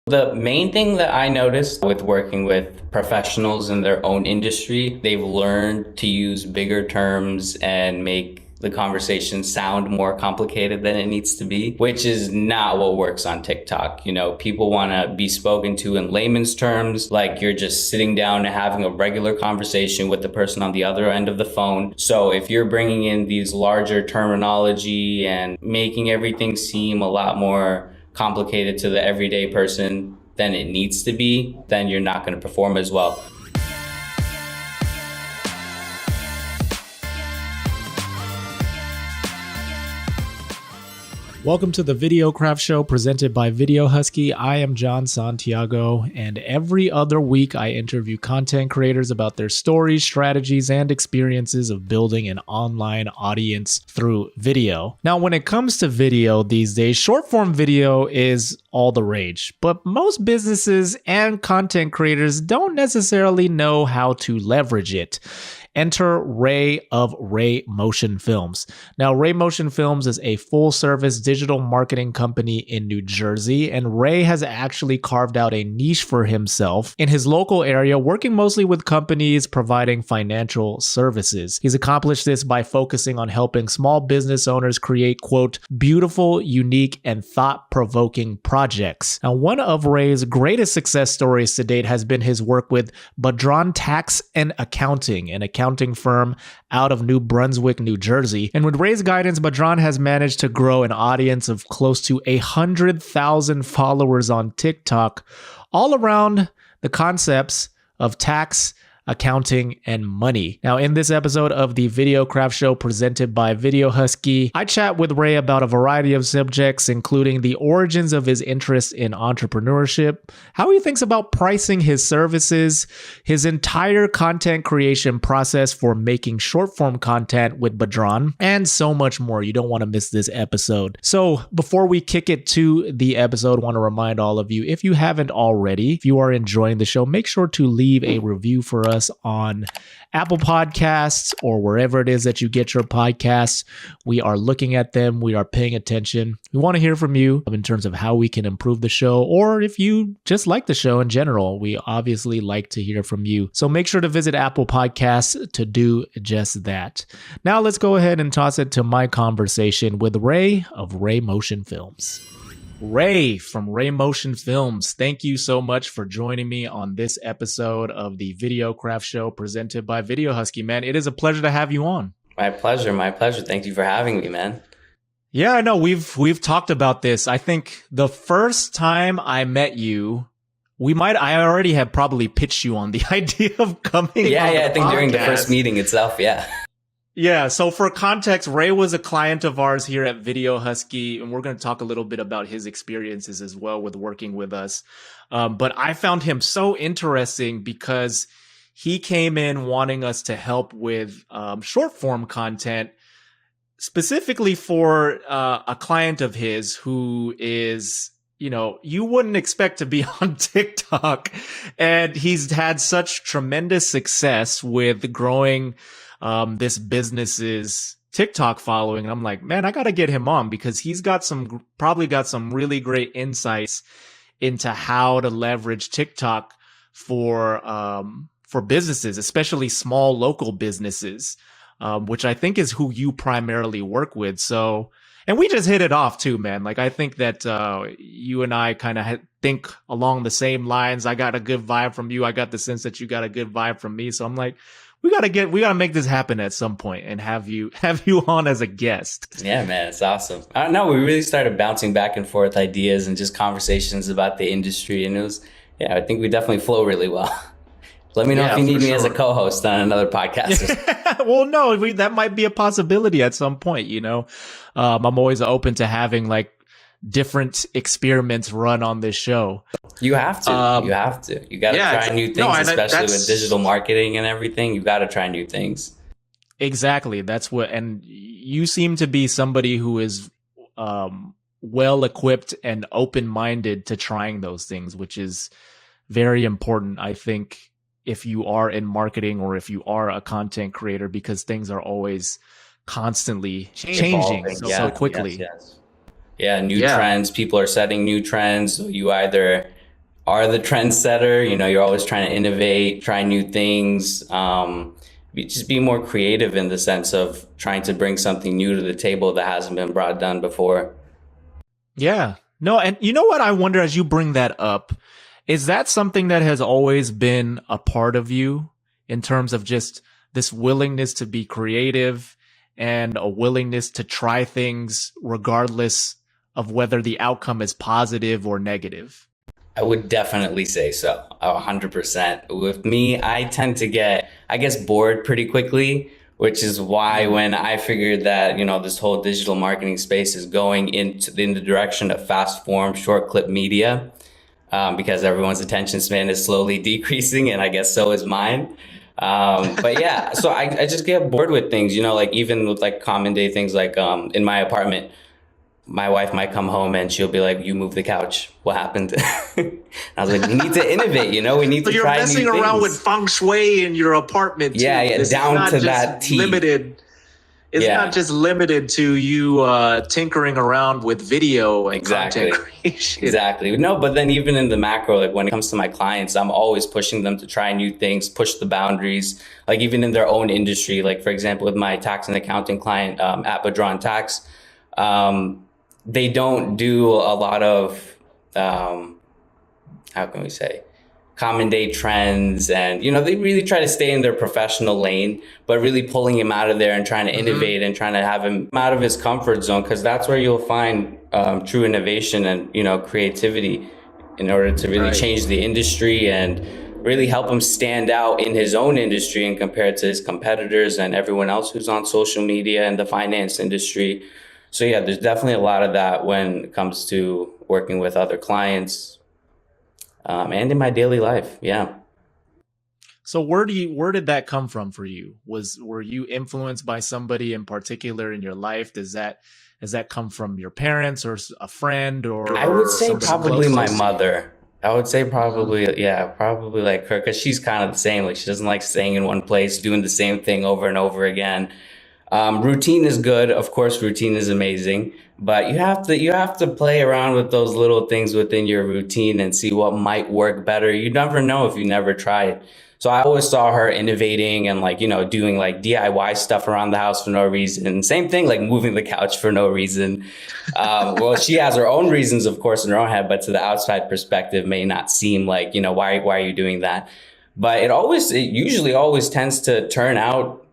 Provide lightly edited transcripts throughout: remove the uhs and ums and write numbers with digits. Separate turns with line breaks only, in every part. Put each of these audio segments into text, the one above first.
The main thing that I noticed with working with professionals in their own industry, they've learned to use bigger terms and make the conversation sound more complicated than it needs to be, which is not what works on TikTok. You know, people want to be spoken to in layman's terms, like you're just sitting down and having a regular conversation with the person on the other end of the phone. So if you're bringing in these larger terminology and making everything seem a lot more complicated to the everyday person than it needs to be, then you're not going to perform as well.
Welcome to the Videocraft show presented by Husky. I am Jon Santiago, and every other week I interview content creators about their stories, strategies, and experiences of building an online audience through video. Now, when it comes to video these days, short-form video is all the rage, but most businesses and content creators don't necessarily know how to leverage it. Enter Ray of Ray Motion Films. Now, Ray Motion Films is a full-service digital marketing company in New Jersey, and Ray has actually carved out a niche for himself in his local area, working mostly with companies providing financial services. He's accomplished this by focusing on helping small business owners create, quote, beautiful, unique, and thought-provoking projects. Now, one of Ray's greatest success stories to date has been his work with Badran Tax Accounting, an accounting firm out of New Brunswick, New Jersey. And with Ray's guidance, Badran has managed to grow an audience of close to 100,000 followers on TikTok, all around the concepts of tax, accounting, and money. Now, in this episode of the Videocraft show presented by Husky, I chat with Ray about a variety of subjects, including the origins of his interest in entrepreneurship, how he thinks about pricing his services, his entire content creation process for making short-form content with Badran, and so much more. You don't want to miss this episode. So before we kick it to the episode, I want to remind all of you, if you haven't already, if you are enjoying the show, make sure to leave a review for us on Apple Podcasts or wherever it is that you get your podcasts. We are looking at them. We are paying attention. We want to hear from you in terms of how we can improve the show, or if you just like the show in general. We obviously like to hear from you. So make sure to visit Apple Podcasts to do just that. Now let's go ahead and toss it to my conversation with Ray of Ray Motion Films. Ray from Ray Motion Films, thank you so much for joining me on this episode of the Videocraft show presented by Husky. Man, it is a pleasure to have you on.
My pleasure. My pleasure. Thank you for having me, man.
Yeah, I know. We've talked about this. I think the first time I met you, I already have probably pitched you on the idea of coming on
I think
podcast.
During the first meeting itself, yeah.
Yeah, so for context, Ray was a client of ours here at Husky, and we're going to talk a little bit about his experiences as well with working with us. But I found him so interesting because he came in wanting us to help with short form content, specifically for a client of his who is, you know, you wouldn't expect to be on TikTok. And he's had such tremendous success with growing this business's TikTok following. And I'm like, man, I got to get him on because he's got probably got some really great insights into how to leverage TikTok for businesses, especially small local businesses, which I think is who you primarily work with. So, and we just hit it off too, man. Like, I think that you and I kind of think along the same lines. I got a good vibe from you. I got the sense that you got a good vibe from me. So I'm like, we gotta make this happen at some point and have you on as a guest.
Yeah, man, it's awesome. I don't know. We really started bouncing back and forth ideas and just conversations about the industry, and I think we definitely flow really well. Let me know if you need me as a co-host on another podcast.
Well, no, that might be a possibility at some point. You know, I'm always open to having like different experiments run on this show.
You have to. You got to try new things, especially with digital marketing and everything. You got to try new things.
Exactly. That's what, and you seem to be somebody who is well equipped and open-minded to trying those things, which is very important, I think, if you are in marketing or if you are a content creator, because things are always constantly changing so quickly.
Yes. Yeah, new trends. People are setting new trends. So you either are the trendsetter. You're always trying to innovate, try new things. Just be more creative in the sense of trying to bring something new to the table that hasn't been brought done before.
Yeah. No, and you know what I wonder as you bring that up, is that something that has always been a part of you in terms of just this willingness to be creative and a willingness to try things regardless of whether the outcome is positive or negative?
I would definitely say so, 100%. With me, I tend to get, I guess, bored pretty quickly, which is why when I figured that, this whole digital marketing space is going in the direction of fast form, short clip media, because everyone's attention span is slowly decreasing, and I guess so is mine. But yeah, so I just get bored with things, like even with like common day things like in my apartment, my wife might come home and she'll be like, "You moved the couch. What happened?" I was like, "We need to innovate. We need
So
to
you're
try new
messing around
things."
with feng shui in your apartment too.
Yeah,
This is
down
not
to
just
that T.
limited. It's
Yeah.
not just limited to you tinkering around with video and
Exactly.
content creation.
Exactly. No, but then even in the macro, like when it comes to my clients, I'm always pushing them to try new things, push the boundaries, like even in their own industry. Like for example, with my tax and accounting client at Badran Tax, they don't do a lot of, how can we say, common day trends. And, they really try to stay in their professional lane, but really pulling him out of there and trying to innovate and trying to have him out of his comfort zone. Cause that's where you'll find true innovation and, creativity in order to really change the industry and really help him stand out in his own industry and compared to his competitors and everyone else who's on social media and the finance industry. So yeah, there's definitely a lot of that when it comes to working with other clients, and in my daily life. Yeah.
So where did that come from for you? Were you influenced by somebody in particular in your life? Does that come from your parents or a friend or?
I would say probably my
close?
mother. I would say probably, yeah, probably like her, because she's kind of the same. Like she doesn't like staying in one place, doing the same thing over and over again. Routine is good. Of course, routine is amazing, but you have to play around with those little things within your routine and see what might work better. You never know if you never try it. So I always saw her innovating and like, doing like DIY stuff around the house for no reason. Same thing, like moving the couch for no reason. Well, she has her own reasons, of course, in her own head, but to the outside perspective may not seem like, why are you doing that? But it usually always tends to turn out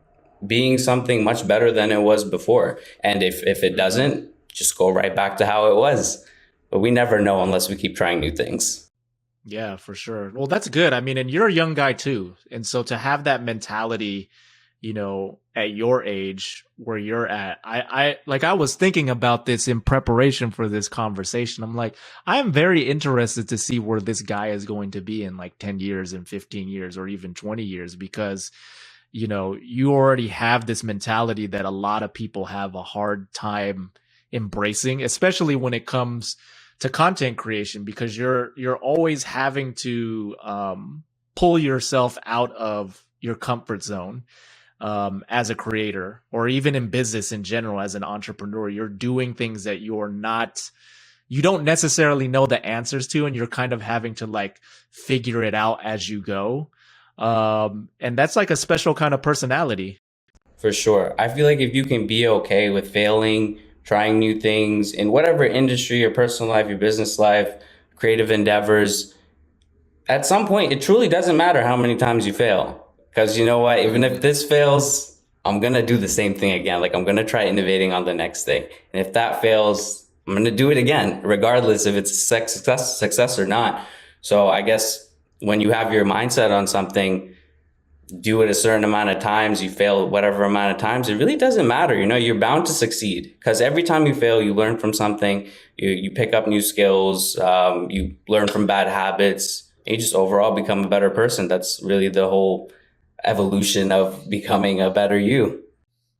being something much better than it was before. And if it doesn't, just go right back to how it was. But we never know unless we keep trying new things.
Yeah, for sure. Well, that's good. I mean, and you're a young guy too. And so to have that mentality, at your age where you're at, I was thinking about this in preparation for this conversation. I'm like, I am very interested to see where this guy is going to be in like 10 years and 15 years or even 20 years, because you already have this mentality that a lot of people have a hard time embracing, especially when it comes to content creation, because you're always having to pull yourself out of your comfort zone as a creator, or even in business in general. As an entrepreneur, you're doing things that you don't necessarily know the answers to, and you're kind of having to like figure it out as you go. And that's like a special kind of personality.
For sure. I feel like if you can be okay with failing, trying new things in whatever industry, your personal life, your business life, creative endeavors, at some point, it truly doesn't matter how many times you fail. Because you know what? Even if this fails, I'm going to do the same thing again. Like I'm going to try innovating on the next thing. And if that fails, I'm going to do it again, regardless if it's a success or not. So I guess when you have your mindset on something, do it a certain amount of times, you fail whatever amount of times, it really doesn't matter. You're bound to succeed, because every time you fail, you learn from something, you pick up new skills, you learn from bad habits, and you just overall become a better person. That's really the whole evolution of becoming a better you.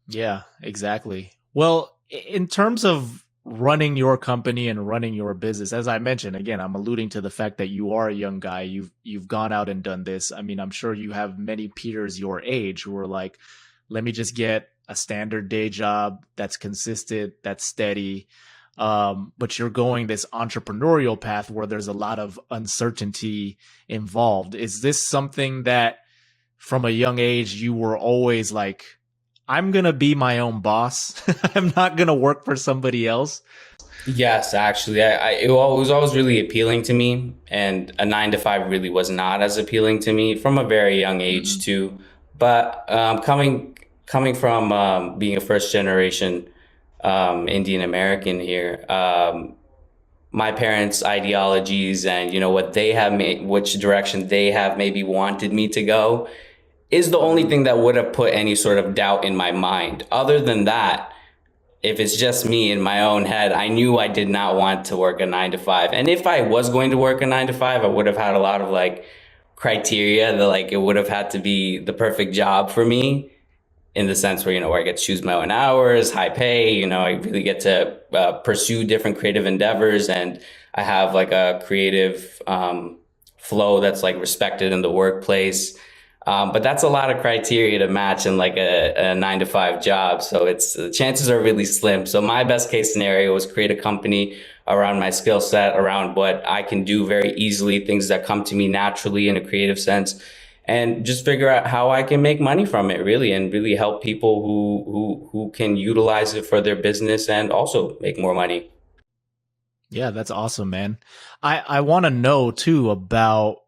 Yeah, exactly. Well, in terms of running your company and running your business, as I mentioned, again, I'm alluding to the fact that you are a young guy. You've gone out and done this. I mean, I'm sure you have many peers your age who are like, let me just get a standard day job that's consistent, that's steady. but you're going this entrepreneurial path where there's a lot of uncertainty involved. Is this something that from a young age you were always like, I'm going to be my own boss. I'm not going to work for somebody else?
Yes, actually, it was always really appealing to me, and a 9 to 5 really was not as appealing to me from a very young age too. But coming from being a first generation Indian American here, my parents' ideologies and what they have made, which direction they have maybe wanted me to go, is the only thing that would have put any sort of doubt in my mind. Other than that, if it's just me in my own head, I knew I did not want to work a 9 to 5. And if I was going to work a 9 to 5, I would have had a lot of like criteria that like it would have had to be the perfect job for me, in the sense where, where I get to choose my own hours, high pay, I really get to pursue different creative endeavors. And I have like a creative flow that's like respected in the workplace. But that's a lot of criteria to match in like a 9 to 5 job. So the chances are really slim. So my best case scenario was create a company around my skill set, around what I can do very easily, things that come to me naturally in a creative sense, and just figure out how I can make money from it really, and really help people who can utilize it for their business and also make more money.
Yeah, that's awesome, man. I want to know too about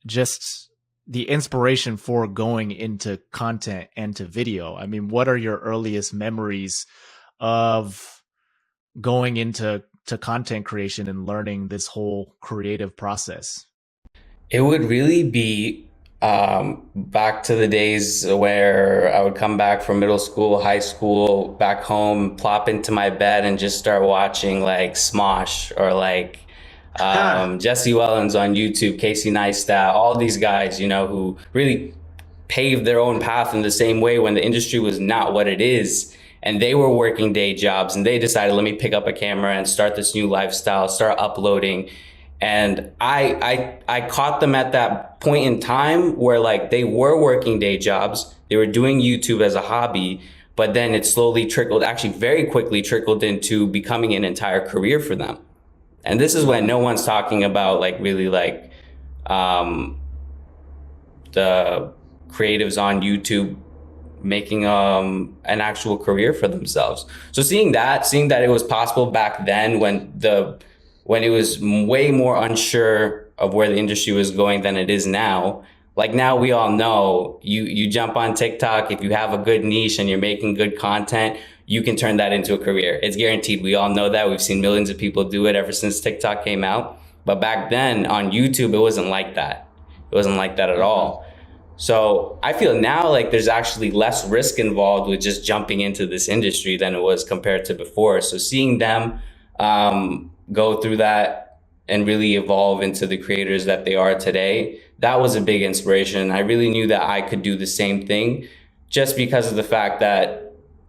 just the inspiration for going into content and to video. I mean, what are your earliest memories of going into content creation and learning this whole creative process?
It would really be back to the days where I would come back from middle school, high school, back home, plop into my bed and just start watching like Smosh or like Jesse Wellens on YouTube, Casey Neistat, all these guys, who really paved their own path in the same way when the industry was not what it is. And they were working day jobs and they decided, let me pick up a camera and start this new lifestyle, start uploading. And I caught them at that point in time where like they were working day jobs, they were doing YouTube as a hobby, but then it slowly trickled, actually very quickly trickled into becoming an entire career for them. And this is when no one's talking about like really like the creatives on YouTube making an actual career for themselves. So seeing that it was possible back then when it was way more unsure of where the industry was going than it is now. Like now we all know you jump on TikTok, if you have a good niche and you're making good content, you can turn that into a career. It's guaranteed. We all know that. We've seen millions of people do it ever since TikTok came out. But back then on YouTube, it wasn't like that. It wasn't like that at all. So I feel now like there's actually less risk involved with just jumping into this industry than it was compared to before. So seeing them go through that and really evolve into the creators that they are today, that was a big inspiration. I really knew that I could do the same thing, just because of the fact that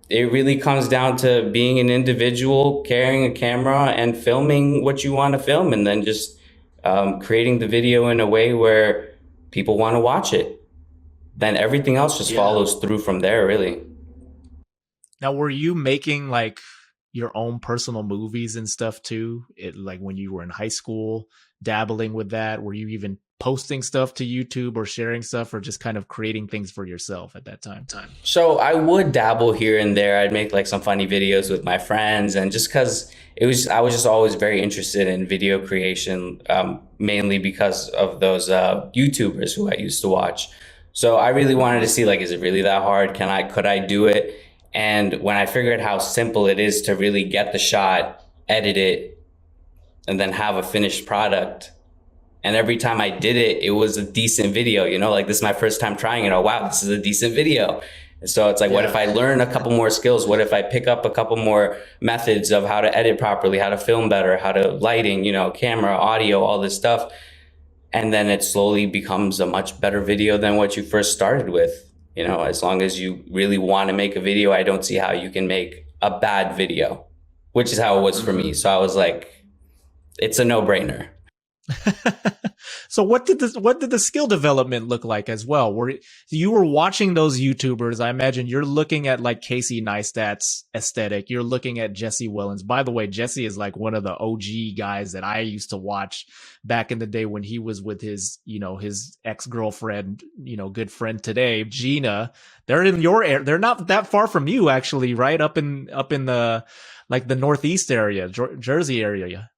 it really comes down to being an individual, carrying a camera and filming what you want to film, and then just creating the video in a way where people want to watch it. Then everything else just follows through from there, really.
Now, were you making like your own personal movies and stuff too? Like when you were in high school, dabbling with that? Were you even posting stuff to YouTube or sharing stuff, or just kind of creating things for yourself at that time?
So I would dabble here and there. I'd make like some funny videos with my friends, and just because I was just always very interested in video creation, mainly because of those YouTubers who I used to watch. So I really wanted to see, like, is it really that hard? Could I do it? And when I figured how simple it is to really get the shot, edit it, and then have a finished product. And every time I did it, it was a decent video, like this is my first time trying it. Oh, wow, this is a decent video. And so it's like, what if I learn a couple more skills? What if I pick up a couple more methods of how to edit properly, how to film better, how to lighting, camera, audio, all this stuff. And then it slowly becomes a much better video than what you first started with. As long as you really want to make a video, I don't see how you can make a bad video, which is how it was for me. So I was like, it's a no-brainer.
So what did the skill development look like as well? Were you were watching those YouTubers? I imagine you're looking at like Casey Neistat's aesthetic. You're looking at Jesse Wellens. By the way, Jesse is like one of the OG guys that I used to watch back in the day when he was with his, his ex-girlfriend, good friend today, Gina. They're in your area. They're not that far from you actually, right? Up in the like the Northeast area, Jersey area.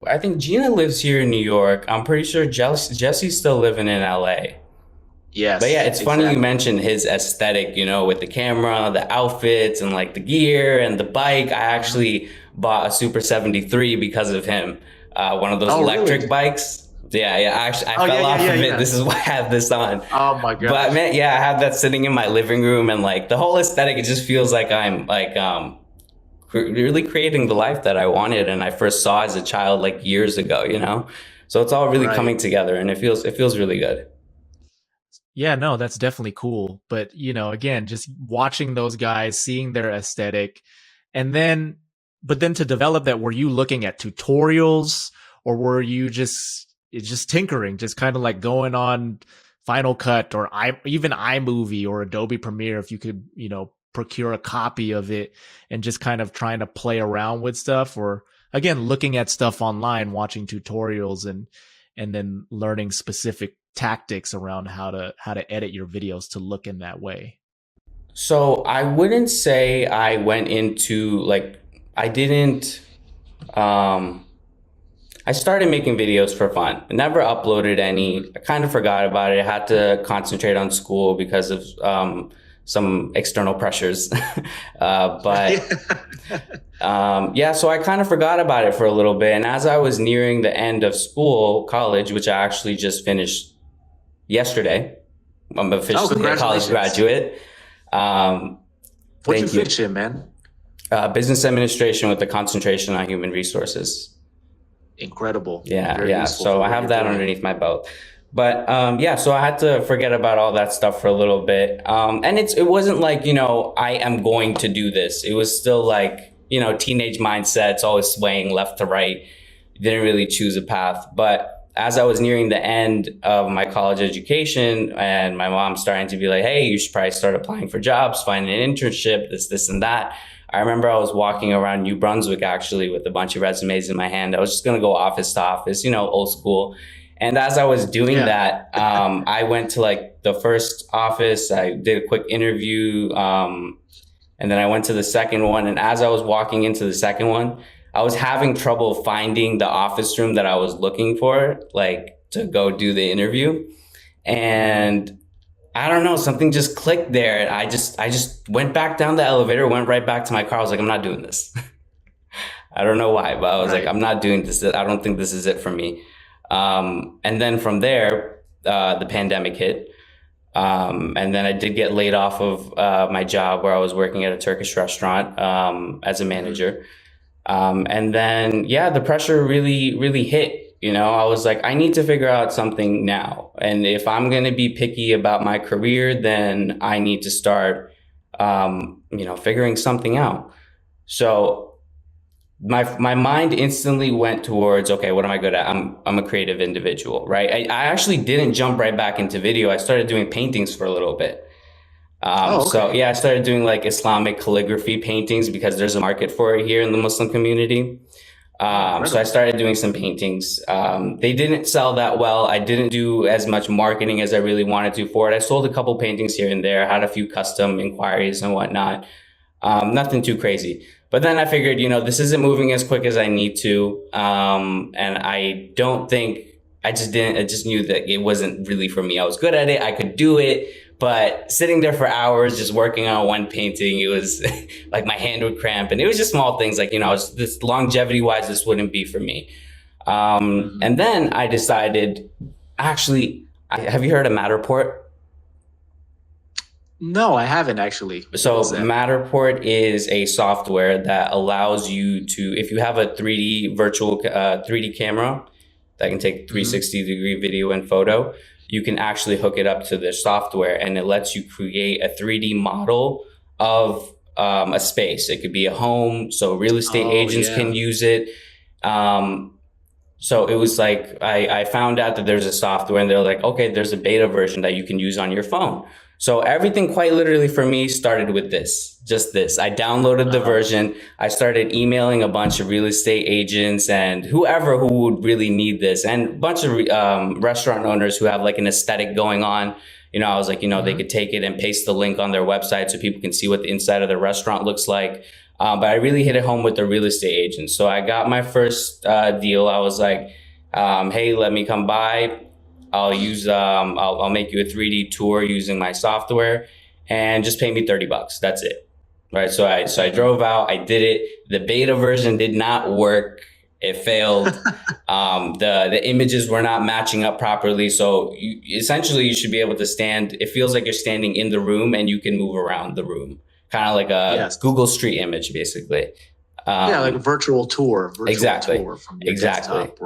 I think Gina lives here in New York. I'm pretty sure Jesse's still living in LA.
Yes.
But yeah, it's funny you mentioned his aesthetic, with the camera, the outfits, and like the gear and the bike. I actually bought a Super 73 because of him. One of those electric bikes. Yeah. Actually, I fell off of it. Yeah. This is why I have this on.
Oh my god!
But man, yeah, I have that sitting in my living room, and like the whole aesthetic, it just feels like I'm like really creating the life that I wanted and I first saw as a child like years ago. So it's all really coming together, and it feels really good.
Yeah, no, that's definitely cool. But again, just watching those guys, seeing their aesthetic, and then to develop that, were you looking at tutorials, or were you just tinkering, just kind of like going on Final Cut or even iMovie or Adobe Premiere if you could, procure a copy of it, and just kind of trying to play around with stuff, or again looking at stuff online, watching tutorials, and then learning specific tactics around how to edit your videos to look in that way?
So I wouldn't say I went into like I didn't I started making videos for fun. I never uploaded any. I kind of forgot about it. I had to concentrate on school because of some external pressures. So I kind of forgot about it for a little bit. And as I was nearing the end of college, which I actually just finished yesterday, I'm officially a college graduate.
What'd you finish in, man?
Business administration with a concentration on human resources.
Incredible.
Yeah. So I have that underneath my belt. But so I had to forget about all that stuff for a little bit. And it wasn't like, I am going to do this. It was still like, teenage mindset. It's always swaying left to right. Didn't really choose a path. But as I was nearing the end of my college education, and my mom starting to be like, hey, you should probably start applying for jobs, find an internship, this and that. I remember I was walking around New Brunswick actually with a bunch of resumes in my hand. I was just going to go office to office, old school. And as I was doing that, I went to like the first office. I did a quick interview. And then I went to the second one. And as I was walking into the second one, I was having trouble finding the office room that I was looking for, like to go do the interview. And I don't know, something just clicked there. And I just went back down the elevator, went right back to my car. I was like, I'm not doing this. I don't know why, but I was like, I'm not doing this. I don't think this is it for me. And then from there, the pandemic hit. And then I did get laid off of my job where I was working at a Turkish restaurant as a manager. And then, the pressure really, really hit. I was like, I need to figure out something now. And if I'm going to be picky about my career, then I need to start, figuring something out. So my mind instantly went towards, okay, what am I good at? I'm a creative individual, right? I actually didn't jump right back into video. I started doing paintings for a little bit. So I started doing like Islamic calligraphy paintings because there's a market for it here in the Muslim community. So I started doing some paintings. They didn't sell that well. I didn't do as much marketing as I really wanted to for it. I sold a couple paintings here and there, had a few custom inquiries and whatnot. Nothing too crazy. But then I figured, this isn't moving as quick as I need to. And I just knew that it wasn't really for me. I was good at it. I could do it. But sitting there for hours just working on one painting, it was like my hand would cramp. And it was just small things like, this longevity wise, this wouldn't be for me. And then I decided, actually, have you heard of Matterport?
No, I haven't actually.
So Matterport is a software that allows you to, if you have a 3D virtual 3D camera that can take 360-degree video and photo, you can actually hook it up to the software and it lets you create a 3D model of a space. It could be a home, so real estate agents can use it. So it was like, I found out that there's a software and they're like, okay, there's a beta version that you can use on your phone. So everything quite literally for me started with just this. I downloaded the version. I started emailing a bunch of real estate agents and whoever who would really need this, and a bunch of restaurant owners who have like an aesthetic going on. I was like, they could take it and paste the link on their website so people can see what the inside of the restaurant looks like. But I really hit it home with the real estate agent. So I got my first deal. I was like, hey, let me come by. I'll make you a 3D tour using my software and just pay me $30. That's it. Right. So I drove out, I did it. The beta version did not work. It failed. The images were not matching up properly. So essentially you should be able to stand. It feels like you're standing in the room and you can move around the room. Kind of like a Google Street image, basically.
Like a virtual tour.
Exactly.
Tour from your desktop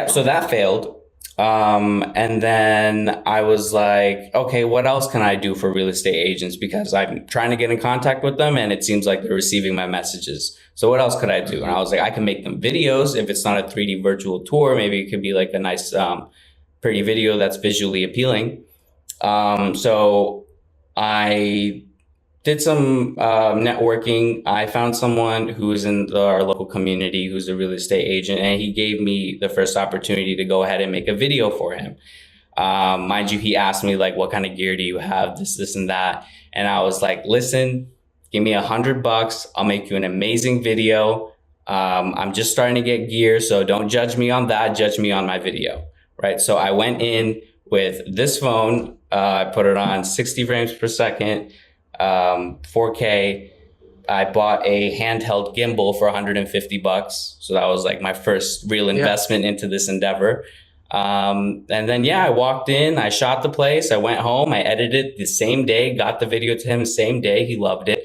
so that failed. And then I was like, okay, what else can I do for real estate agents? Because I'm trying to get in contact with them and it seems like they're receiving my messages. So what else could I do? And I was like, I can make them videos. If it's not a 3D virtual tour, maybe it could be like a nice, pretty video that's visually appealing. So I did some networking. I found someone who is in our local community who's a real estate agent, and he gave me the first opportunity to go ahead and make a video for him. Mind you, he asked me like, what kind of gear do you have? This, and that. And I was like, listen, give me $100. I'll make you an amazing video. I'm just starting to get gear, so don't judge me on that. Judge me on my video, right? So I went in with this phone. I put it on 60 frames per second. 4K. I bought a handheld gimbal for $150. So that was like my first real investment into this endeavor. And then, I walked in, I shot the place, I went home, I edited it the same day, got the video to him the same day. He loved it.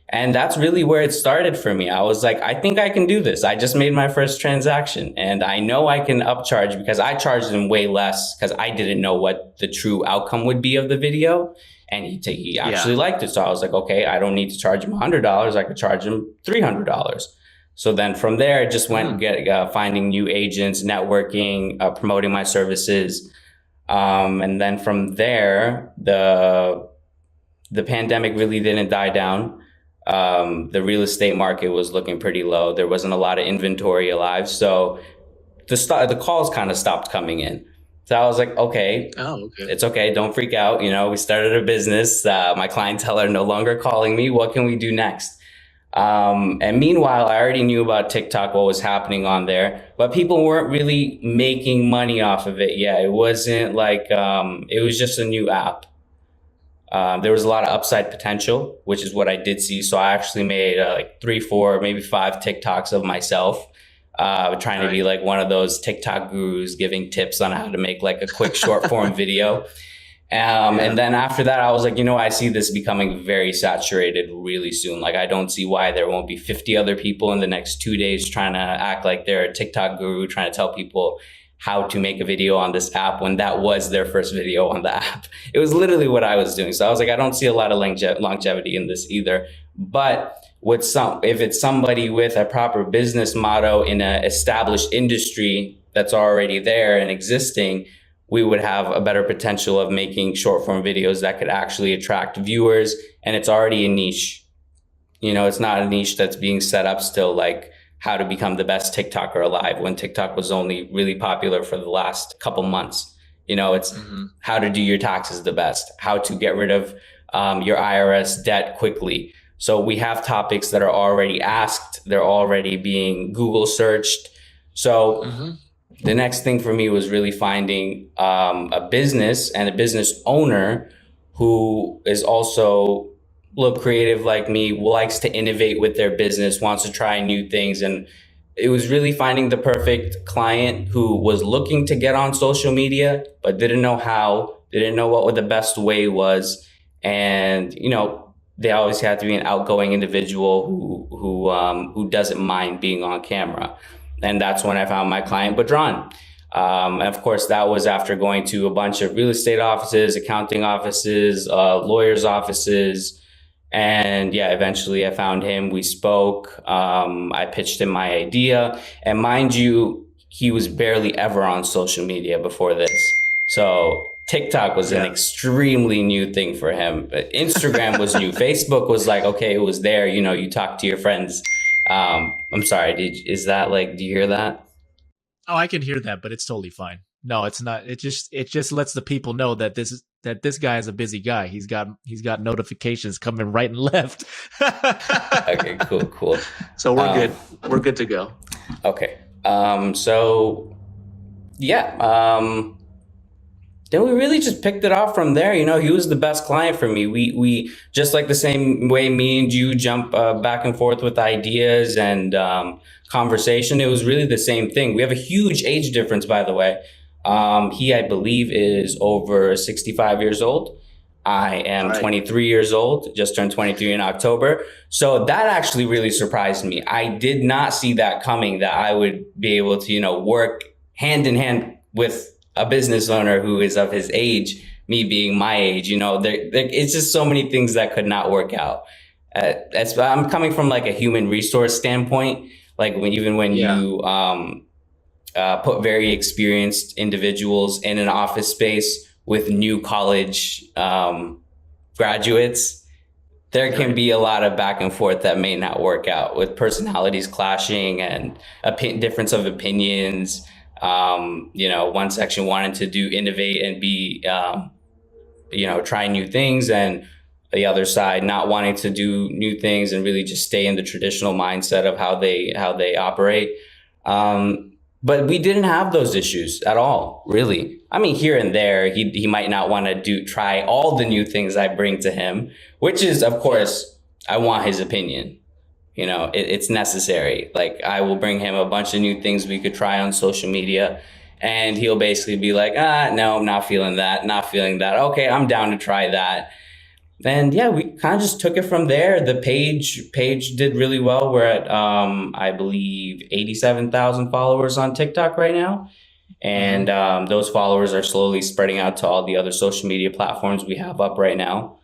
And that's really where it started for me. I was like, I think I can do this. I just made my first transaction and I know I can upcharge because I charged him way less because I didn't know what the true outcome would be of the video. And he actually liked it. So I was like, okay, I don't need to charge him $100. I could charge him $300. So then from there, I just went finding new agents, networking, promoting my services. And then from there, the pandemic really didn't die down. The real estate market was looking pretty low. There wasn't a lot of inventory alive. So the calls kind of stopped coming in. So I was like, okay, it's okay. Don't freak out. We started a business. My clientele are no longer calling me. What can we do next? And meanwhile, I already knew about TikTok, what was happening on there, but people weren't really making money off of it yet. It wasn't like, it was just a new app. There was a lot of upside potential, which is what I did see. So I actually made like 3, 4, maybe 5 TikToks of myself. Trying to be like one of those TikTok gurus giving tips on how to make like a quick short form video. And then after that, I was like, I see this becoming very saturated really soon. Like, I don't see why there won't be 50 other people in the next 2 days trying to act like they're a TikTok guru, trying to tell people how to make a video on this app when that was their first video on the app. It was literally what I was doing. So I was like, I don't see a lot of longevity in this either. But if it's somebody with a proper business motto in an established industry that's already there and existing, we would have a better potential of making short form videos that could actually attract viewers. And it's already a niche. It's not a niche that's being set up still, like how to become the best TikToker alive, when TikTok was only really popular for the last couple months. It's how to do your taxes the best, how to get rid of your IRS debt quickly. So we have topics that are already asked. They're already being Google searched. So the next thing for me was really finding a business and a business owner who is also a little creative like me, likes to innovate with their business, wants to try new things. And it was really finding the perfect client who was looking to get on social media, but didn't know how, didn't know what the best way was. And, they always have to be an outgoing individual who doesn't mind being on camera. And that's when I found my client, Badran. And of course, that was after going to a bunch of real estate offices, accounting offices, lawyers' offices. And eventually I found him. We spoke. I pitched him my idea. And mind you, he was barely ever on social media before this. So TikTok was an extremely new thing for him. But Instagram was new. Facebook was like, okay, it was there. You know, you talk to your friends. I'm sorry. Is that like, do you hear that?
Oh, I can hear that, but it's totally fine. No, it's not. It just lets the people know that this guy is a busy guy. He's got notifications coming right and left.
Okay, cool.
So we're good. We're good to go.
Okay. So yeah. Then we really just picked it off from there. You know, he was the best client for me. We just like the same way me and you jump back and forth with ideas and conversation. It was really the same thing. We have a huge age difference, by the way. He, I believe, is over 65 years old. I am 23 years old, just turned 23 in October. So that actually really surprised me. I did not see that coming, that I would be able to, you know, work hand in hand with a business owner who is of his age, me being my age. You know, it's just so many things that could not work out. I'm coming from like a human resource standpoint. Like when you put very experienced individuals in an office space with new college graduates, there can be a lot of back and forth that may not work out, with personalities clashing and difference of opinions. You know, one section wanting to innovate and be, try new things, and the other side not wanting to do new things and really just stay in the traditional mindset of how they operate. But we didn't have those issues at all, really. I mean, here and there, he might not want to try all the new things I bring to him, which is, of course, I want his opinion. You know, it's necessary. Like, I will bring him a bunch of new things we could try on social media, and he'll basically be like, no, I'm not feeling that, not feeling that. Okay, I'm down to try that. And yeah, we kind of just took it from there. The page did really well. We're at, I believe, 87,000 followers on TikTok right now. And those followers are slowly spreading out to all the other social media platforms we have up right now.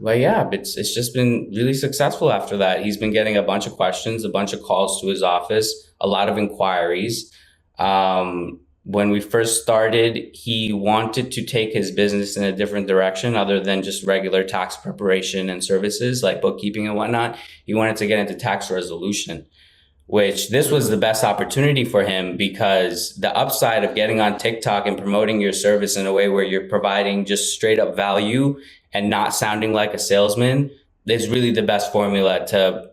But yeah, it's just been really successful after that. He's been getting a bunch of questions, a bunch of calls to his office, a lot of inquiries. When we first started, he wanted to take his business in a different direction other than just regular tax preparation and services like bookkeeping and whatnot. He wanted to get into tax resolution, which this was the best opportunity for him, because the upside of getting on TikTok and promoting your service in a way where you're providing just straight up value and not sounding like a salesman is really the best formula to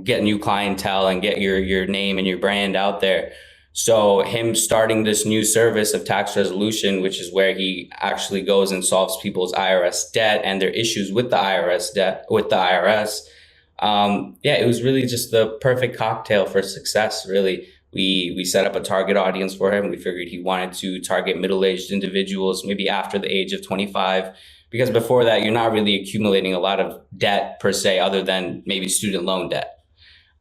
get new clientele and get your name and your brand out there. So him starting this new service of tax resolution, which is where he actually goes and solves people's IRS debt and their issues with the IRS debt, with the IRS. It was really just the perfect cocktail for success, really. We set up a target audience for him. We figured he wanted to target middle-aged individuals, maybe after the age of 25, because before that, you're not really accumulating a lot of debt per se, other than maybe student loan debt.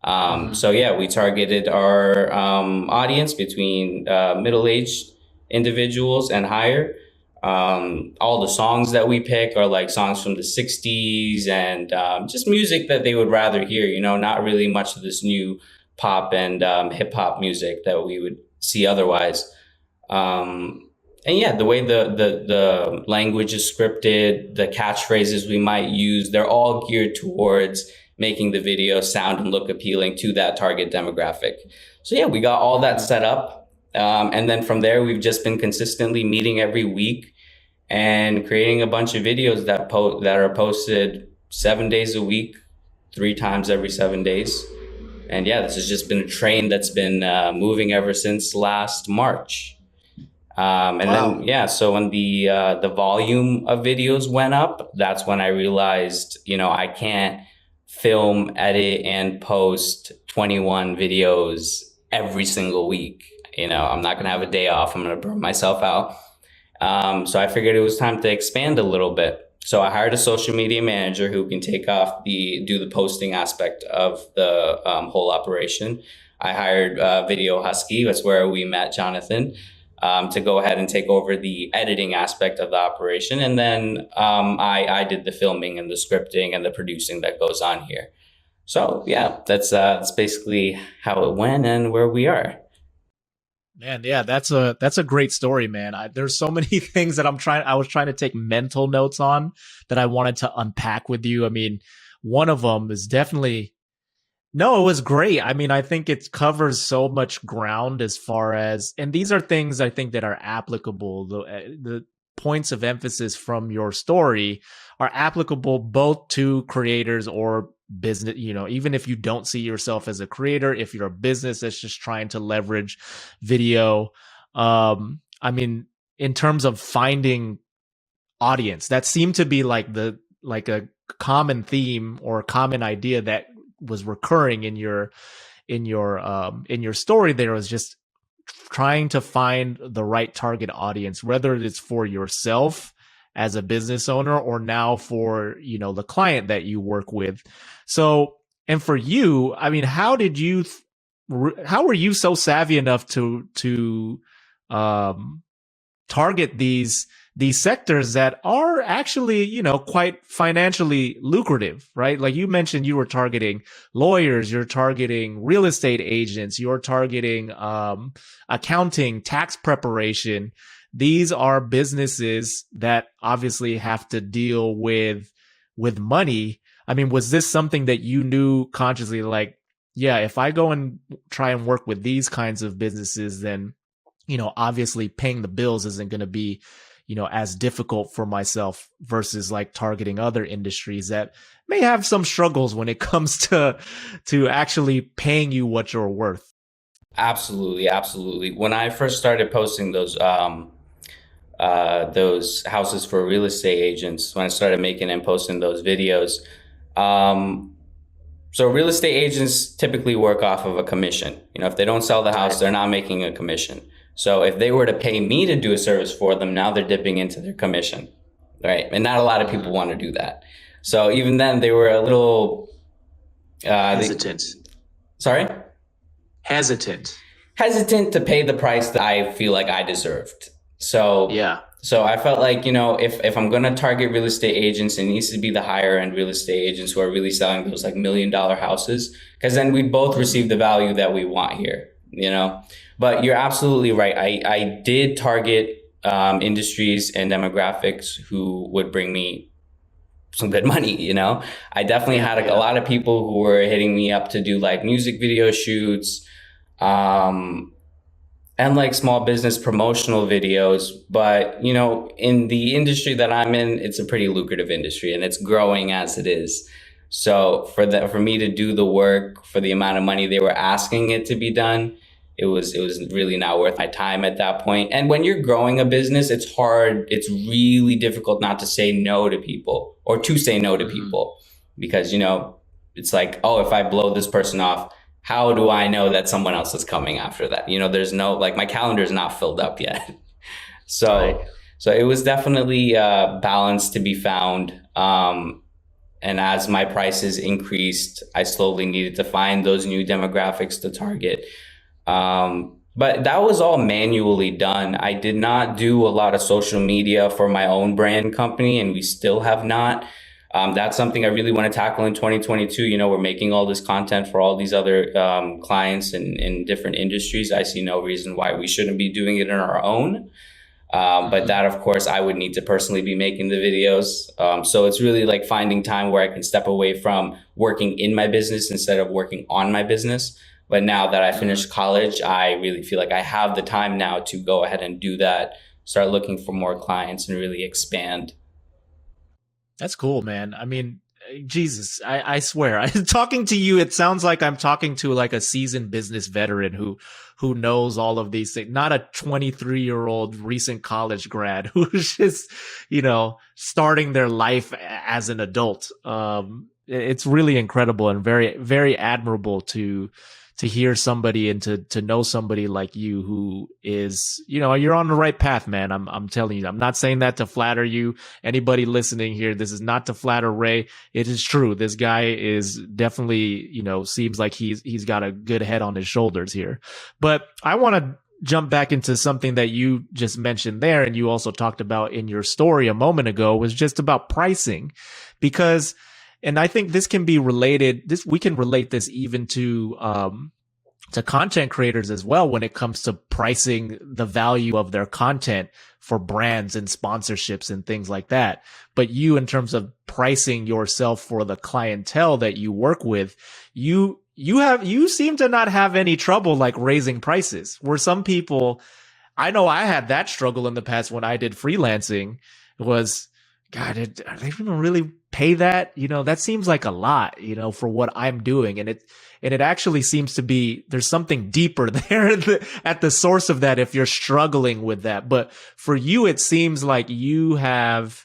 We targeted our audience between middle-aged individuals and higher. All the songs that we pick are like songs from the 60s and just music that they would rather hear, you know, not really much of this new pop and hip hop music that we would see otherwise. The way the language is scripted, the catchphrases we might use, they're all geared towards making the video sound and look appealing to that target demographic. So yeah, we got all that set up. And then from there, we've just been consistently meeting every week and creating a bunch of videos that are posted 7 days a week, 3 times every 7 days. And yeah, this has just been a train that's been moving ever since last March. So when the volume of videos went up, that's when I realized, you know, I can't film, edit, and post 21 videos every single week. You know, I'm not going to have a day off. I'm going to burn myself out. So I figured it was time to expand a little bit. So I hired a social media manager who can do the posting aspect of the whole operation. I hired Video Husky. That's where we met Jonathan, to go ahead and take over the editing aspect of the operation. And then I did the filming and the scripting and the producing that goes on here. So yeah, that's basically how it went and where we are.
Man, yeah, that's a great story, man. There's so many things that I was trying to take mental notes on that I wanted to unpack with you. I mean, one of them is definitely no, it was great. I mean, I think it covers so much ground as far as, and these are things I think that are applicable. The points of emphasis from your story are applicable both to creators or business, even if you don't see yourself as a creator, if you're a business that's just trying to leverage video. I mean, in terms of finding audience, that seemed to be like a common theme or a common idea that was recurring in your story. There was just trying to find the right target audience, whether it's for yourself as a business owner or now for the client that you work with. So, and for you, I mean, how were you so savvy enough to um target these sectors that are actually, quite financially lucrative, right? Like you mentioned, you were targeting lawyers, you're targeting real estate agents, you're targeting accounting, tax preparation. These are businesses that obviously have to deal with money. I mean, was this something that you knew consciously, like, yeah, if I go and try and work with these kinds of businesses, then obviously paying the bills isn't going to be, as difficult for myself versus like targeting other industries that may have some struggles when it comes to actually paying you what you're worth.
Absolutely, absolutely. When I first started posting those houses for real estate agents, when I started making and posting those videos, um, so real estate agents typically work off of a commission. If they don't sell the house, they're not making a commission. So if they were to pay me to do a service for them, now they're dipping into their commission, right? And not a lot of people want to do that. So even then, they were a little
Hesitant.
Sorry?
Hesitant.
Hesitant to pay the price that I feel like I deserved. So
Yeah.
So I felt like, if I'm going to target real estate agents, it needs to be the higher end real estate agents who are really selling those like $1 million houses, because then we both receive the value that we want here. But you're absolutely right. I did target industries and demographics who would bring me some good money. I definitely had a lot of people who were hitting me up to do like music video shoots, and like small business promotional videos. But, in the industry that I'm in, it's a pretty lucrative industry and it's growing as it is. So for me to do the work for the amount of money they were asking it to be done, it was really not worth my time at that point. And when you're growing a business, it's hard. It's really difficult not to say no to people or to say no to people, because, it's like, oh, if I blow this person off, how do I know that someone else is coming after that? There's no, like, my calendar is not filled up yet. So,
Right.
so it was definitely balance to be found. And as my prices increased, I slowly needed to find those new demographics to target. But that was all manually done. I did not do a lot of social media for my own brand company, and we still have not. That's something I really want to tackle in 2022. We're making all this content for all these other clients in different industries. I see no reason why we shouldn't be doing it on our own. But that, of course, I would need to personally be making the videos. So it's really like finding time where I can step away from working in my business instead of working on my business. But now that I finished college, I really feel like I have the time now to go ahead and do that, start looking for more clients and really expand.
That's cool, man. I mean, Jesus, I swear, talking to you, it sounds like I'm talking to like a seasoned business veteran who knows all of these things, not a 23-year-old recent college grad who's just, starting their life as an adult. It's really incredible and very, very admirable to hear somebody and to know somebody like you who is, you're on the right path, man. I'm telling you, I'm not saying that to flatter you. Anybody listening here, this is not to flatter Ray. It is true. This guy is definitely, seems like he's got a good head on his shoulders here. But I want to jump back into something that you just mentioned there, and you also talked about in your story a moment ago, was just about pricing, because and I think this can be related. We can relate this even to content creators as well when it comes to pricing the value of their content for brands and sponsorships and things like that. But you, in terms of pricing yourself for the clientele that you work with, you seem to not have any trouble like raising prices, where some people, I know I had that struggle in the past when I did freelancing. Was, God, are they going to really pay that? That seems like a lot, for what I'm doing. And it actually seems to be, there's something deeper there at the source of that if you're struggling with that. But for you, it seems like that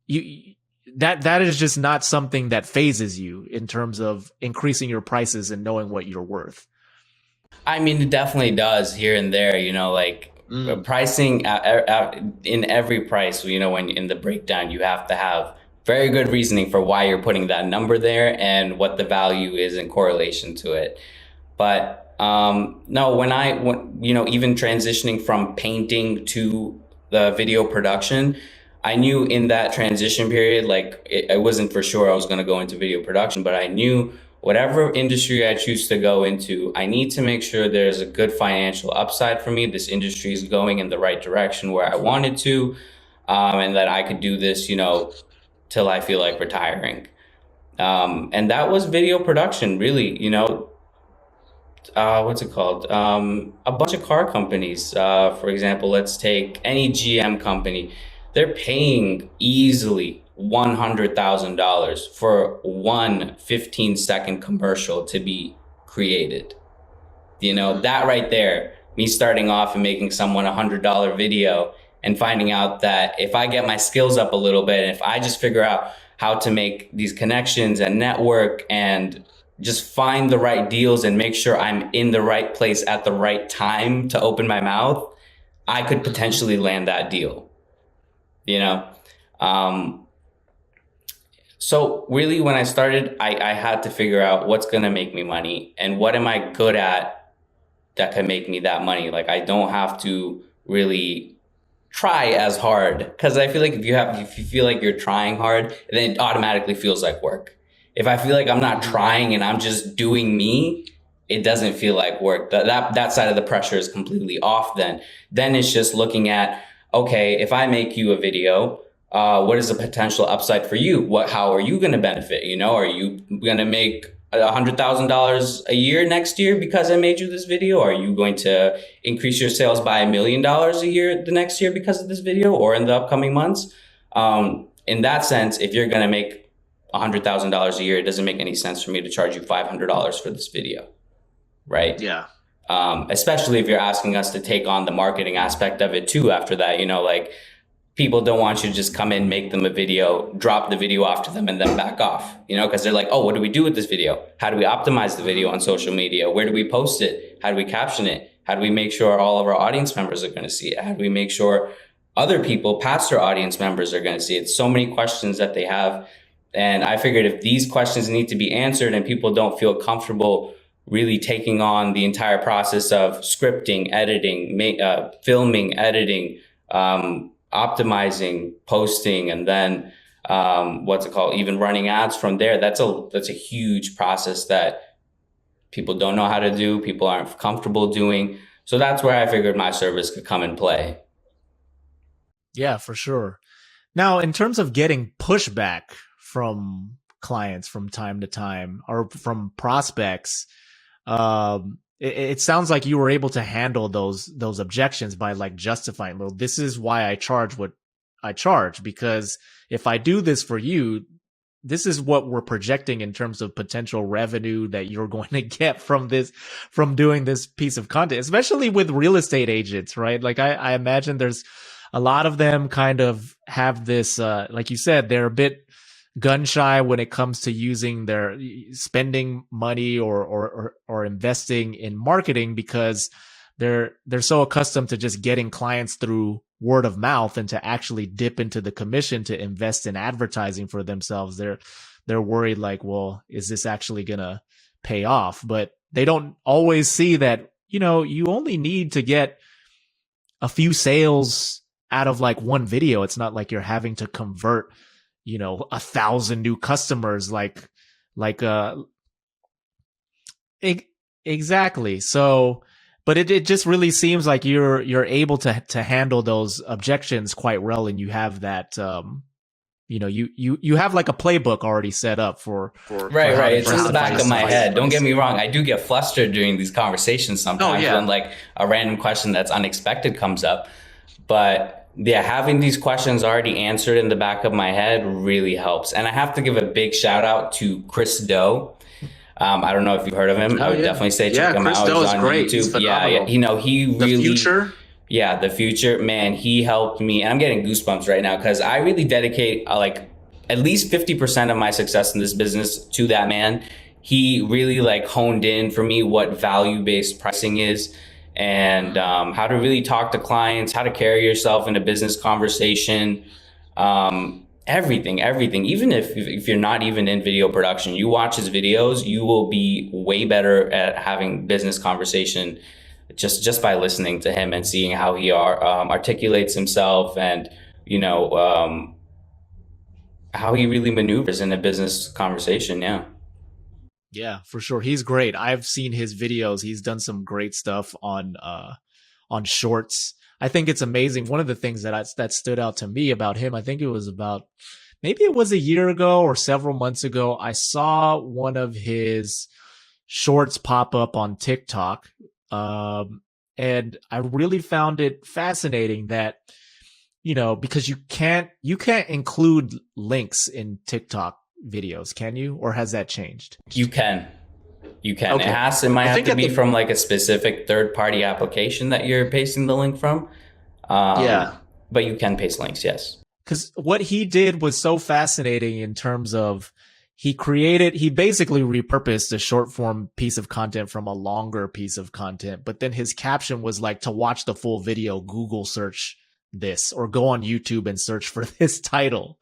is just not something that phases you in terms of increasing your prices and knowing what you're worth.
I mean, it definitely does here and there, pricing in every price, when in the breakdown, you have to have very good reasoning for why you're putting that number there and what the value is in correlation to it. But no, when even transitioning from painting to the video production, I knew in that transition period, like I wasn't for sure I was going to go into video production, but I knew whatever industry I choose to go into, I need to make sure there's a good financial upside for me. This industry is going in the right direction where I wanted to, and that I could do this, till I feel like retiring. And that was video production, really, what's it called? A bunch of car companies, for example, let's take any GM company. They're paying easily $100,000 for one 15-second commercial to be created. That right there, me starting off and making someone $100 video and finding out that if I get my skills up a little bit, and if I just figure out how to make these connections and network and just find the right deals and make sure I'm in the right place at the right time to open my mouth, I could potentially land that deal. So really when I started, I had to figure out what's going to make me money and what am I good at that can make me that money. Like I don't have to really try as hard, because I feel like if you feel like you're trying hard, then it automatically feels like work. If I feel like I'm not trying and I'm just doing me, it doesn't feel like work. That side of the pressure is completely off then. Then it's just looking at, okay, if I make you a video, what is the potential upside for you? How are you going to benefit? Are you going to make $100,000 a year next year because I made you this video? Are you going to increase your sales by $1 million a year the next year because of this video or in the upcoming months? In that sense, if you're going to make $100,000 a year, it doesn't make any sense for me to charge you $500 for this video, right?
Yeah.
Especially if you're asking us to take on the marketing aspect of it too after that, like people don't want you to just come in, make them a video, drop the video off to them and then back off, because they're like, oh, what do we do with this video? How do we optimize the video on social media? Where do we post it? How do we caption it? How do we make sure all of our audience members are going to see it? How do we make sure other people past our audience members are going to see it? So many questions that they have. And I figured if these questions need to be answered and people don't feel comfortable really taking on the entire process of scripting, editing, filming, editing, optimizing, posting, and then even running ads from there. That's a huge process that people don't know how to do, people aren't comfortable doing. So that's where I figured my service could come and play.
Yeah, for sure. Now, in terms of getting pushback from clients from time to time or from prospects, it sounds like you were able to handle those objections by like justifying, well, this is why I charge what I charge, because if I do this for you, this is what we're projecting in terms of potential revenue that you're going to get from doing this piece of content, especially with real estate agents, right? Like I imagine there's a lot of them kind of have this, like you said, they're a bit gun shy when it comes to using their spending money or investing in marketing, because they're so accustomed to just getting clients through word of mouth, and to actually dip into the commission to invest in advertising for themselves. They're worried like, well, is this actually going to pay off? But they don't always see that, you only need to get a few sales out of like one video. It's not like you're having to convert 1,000 new customers, exactly. So, but it just really seems like you're able to handle those objections quite well, and you have that you have like a playbook already set up for
Right. It's in the
justify
back of my
yourself.
head. Don't get me wrong. I do get flustered during these conversations sometimes when like a random question that's unexpected comes up. But yeah, having these questions already answered in the back of my head really helps. And I have to give a big shout out to Chris Doe. I don't know if you've heard of him. I would definitely say check him
Chris
out.
Doe
He's
is
on
great.
YouTube.
He's phenomenal.
He really
The Future.
Yeah, The Future, man, he helped me. And I'm getting goosebumps right now because I really dedicate like at least 50% of my success in this business to that man. He really like honed in for me what value-based pricing is and how to really talk to clients, how to carry yourself in a business conversation, everything. Even if you're not even in video production, you watch his videos, you will be way better at having business conversation just by listening to him and seeing how he articulates himself and, how he really maneuvers in a business conversation.
Yeah, for sure. He's great. I've seen his videos. He's done some great stuff on shorts. I think it's amazing. One of the things that stood out to me about him, I think it was maybe it was a year ago or several months ago, I saw one of his shorts pop up on TikTok. And I really found it fascinating that, because you can't include links in TikTok videos, can you? Or has that changed?
You can. Okay. It might have to be from like a specific third-party application that you're pasting the link from. But you can paste links, yes.
Because what he did was so fascinating in terms of he basically repurposed a short form piece of content from a longer piece of content. But then his caption was like, to watch the full video, Google search this or go on YouTube and search for this title,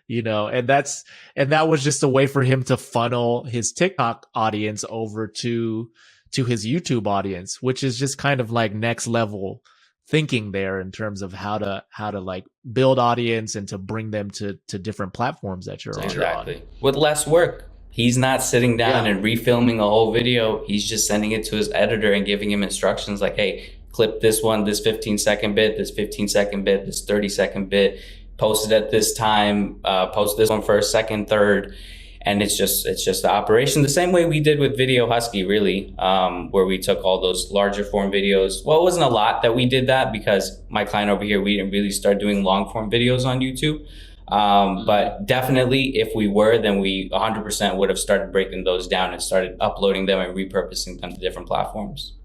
and that was just a way for him to funnel his TikTok audience over to his YouTube audience, which is just kind of like next level thinking there in terms of how to like build audience and to bring them to different platforms that you're on.
With less work. He's not sitting down and refilming a whole video. He's just sending it to his editor and giving him instructions like, hey, clip this one, this 15-second bit, this 15-second bit, this 30-second bit, post it at this time, post this one first, second, third. And it's just the operation. The same way we did with Video Husky, really, where we took all those larger form videos. Well, it wasn't a lot that we did that because my client over here, we didn't really start doing long form videos on YouTube. But definitely if we were, then we 100% would have started breaking those down and started uploading them and repurposing them to different platforms.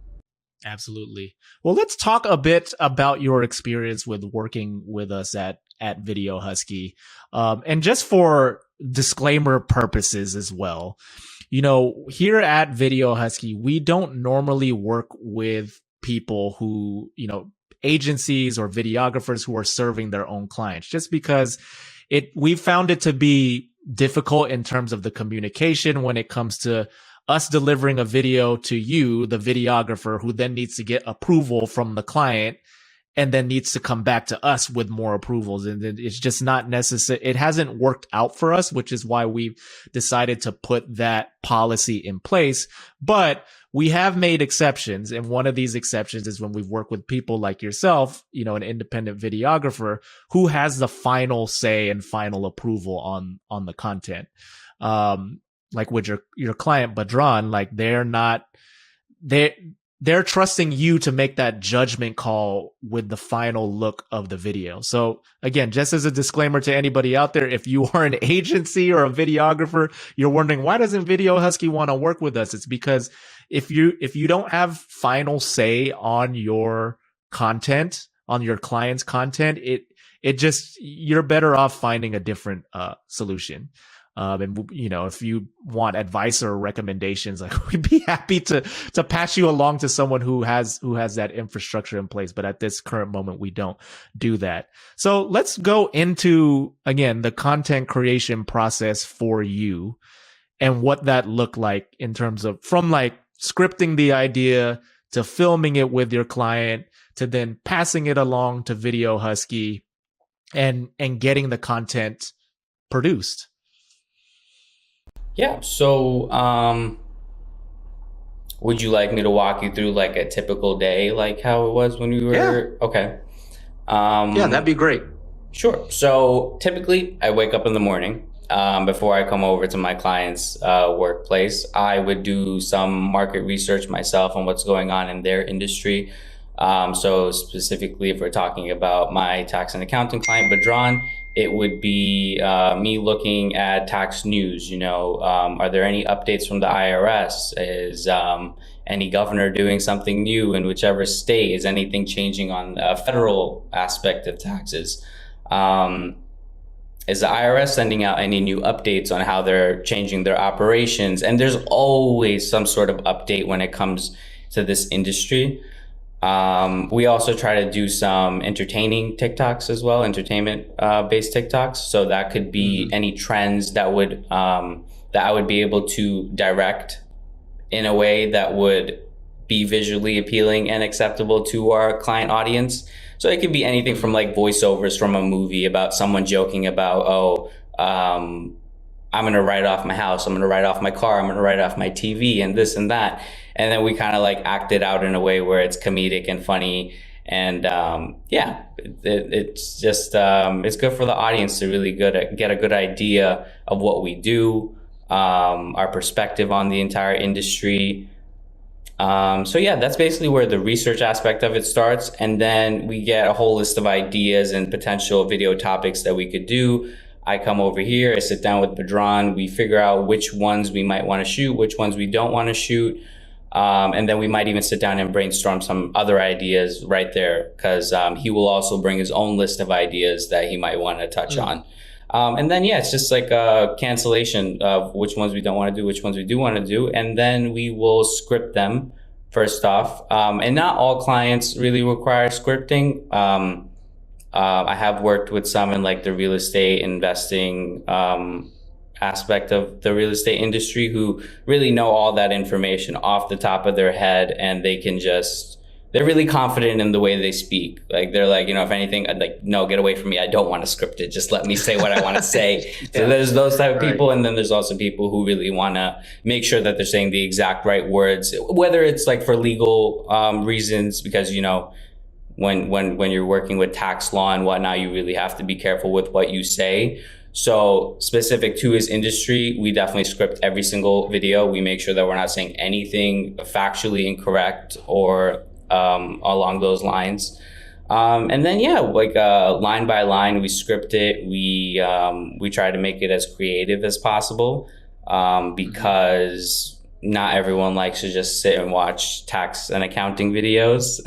Absolutely. Well, let's talk a bit about your experience with working with us at Video Husky. And just for disclaimer purposes as well, here at Video Husky, we don't normally work with people who, agencies or videographers who are serving their own clients, just because we found it to be difficult in terms of the communication when it comes to us delivering a video to you, the videographer, who then needs to get approval from the client and then needs to come back to us with more approvals. And then it's just not necessary. It hasn't worked out for us, which is why we've decided to put that policy in place. But we have made exceptions. And one of these exceptions is when we've worked with people like yourself, an independent videographer who has the final say and final approval on the content. Like with your client, Badran, like they're trusting you to make that judgment call with the final look of the video. So again, just as a disclaimer to anybody out there, if you are an agency or a videographer, you're wondering, why doesn't Video Husky want to work with us? It's because if you don't have final say on your content, on your client's content, you're better off finding a different solution. And if you want advice or recommendations, like we'd be happy to pass you along to someone who has that infrastructure in place. But at this current moment, we don't do that. So let's go into, again, the content creation process for you and what that looked like in terms of from like scripting the idea to filming it with your client to then passing it along to Video Husky and getting the content produced?
Yeah. So, would you like me to walk you through like a typical day, like how it was when we were?
Yeah.
Okay.
Yeah, that'd be great.
Sure. So typically, I wake up in the morning. Before I come over to my client's workplace, I would do some market research myself on what's going on in their industry. So specifically, if we're talking about my tax and accounting client, Badran, it would be me looking at tax news. Are there any updates from the IRS? Is any governor doing something new in whichever state? Is anything changing on the federal aspect of taxes? Is the IRS sending out any new updates on how they're changing their operations? And there's always some sort of update when it comes to this industry. We also try to do some entertaining TikToks as well, entertainment based TikToks. So that could be any trends that I would be able to direct in a way that would be visually appealing and acceptable to our client audience. So it could be anything from like voiceovers from a movie about someone joking about, I'm going to write off my house, I'm going to write off my car, I'm going to write off my TV and this and that. And then we kind of like act it out in a way where it's comedic and funny. And it's just, it's good for the audience to really get a good idea of what we do, our perspective on the entire industry. So yeah, that's basically where the research aspect of it starts. And then we get a whole list of ideas and potential video topics that we could do. I come over here, I sit down with Badran, we figure out which ones we might want to shoot, which ones we don't want to shoot. And then we might even sit down and brainstorm some other ideas right there, because he will also bring his own list of ideas that he might want to touch on. And then, yeah, it's just like a cancellation of which ones we don't want to do, which ones we do want to do. And then we will script them first off. And not all clients really require scripting. I have worked with some in like the real estate investing aspect of the real estate industry who really know all that information off the top of their head, and they can they're really confident in the way they speak. Like they're like, if anything, I'd like, no, get away from me. I don't want to script it. Just let me say what I want to say. So there's those type of people. And then there's also people who really want to make sure that they're saying the exact right words, whether it's like for legal reasons, because, when you're working with tax law and whatnot, you really have to be careful with what you say. So specific to his industry, we definitely script every single video. We make sure that we're not saying anything factually incorrect or along those lines. And then, line by line, we script it. We try to make it as creative as possible, because not everyone likes to just sit and watch tax and accounting videos.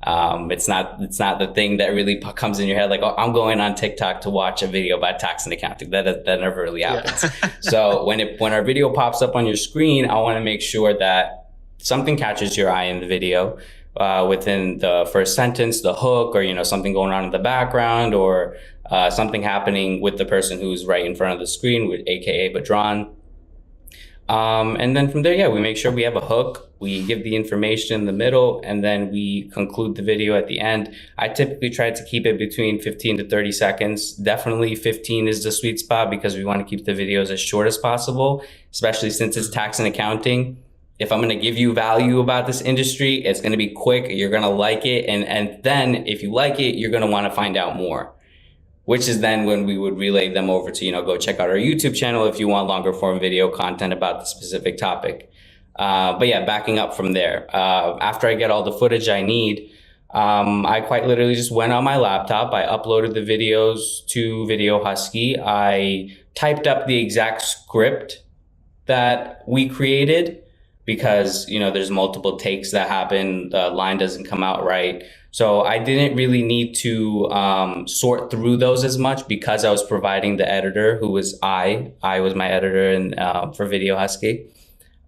It's not the thing that really comes in your head, like, oh, I'm going on TikTok to watch a video about tax and accounting. That never really happens. So when our video pops up on your screen, I want to make sure that something catches your eye in the video. Within the first sentence, the hook, or something going on in the background, or something happening with the person who's right in front of the screen, with aka Badran. And then from there, we make sure we have a hook. We give the information in the middle, and then we conclude the video at the end. I typically try to keep it between 15 to 30 seconds. Definitely 15 is the sweet spot, because we want to keep the videos as short as possible, especially since it's tax and accounting. If I'm going to give you value about this industry, it's going to be quick. You're going to like it. And then if you like it, you're going to want to find out more, which is then when we would relay them over to, go check out our YouTube channel if you want longer form video content about the specific topic. But yeah, backing up from there, after I get all the footage I need, I quite literally just went on my laptop. I uploaded the videos to Video Husky. I typed up the exact script that we created, because, there's multiple takes that happen. The line doesn't come out right. So I didn't really need to sort through those as much, because I was providing the editor, who was I was my editor for Video Husky.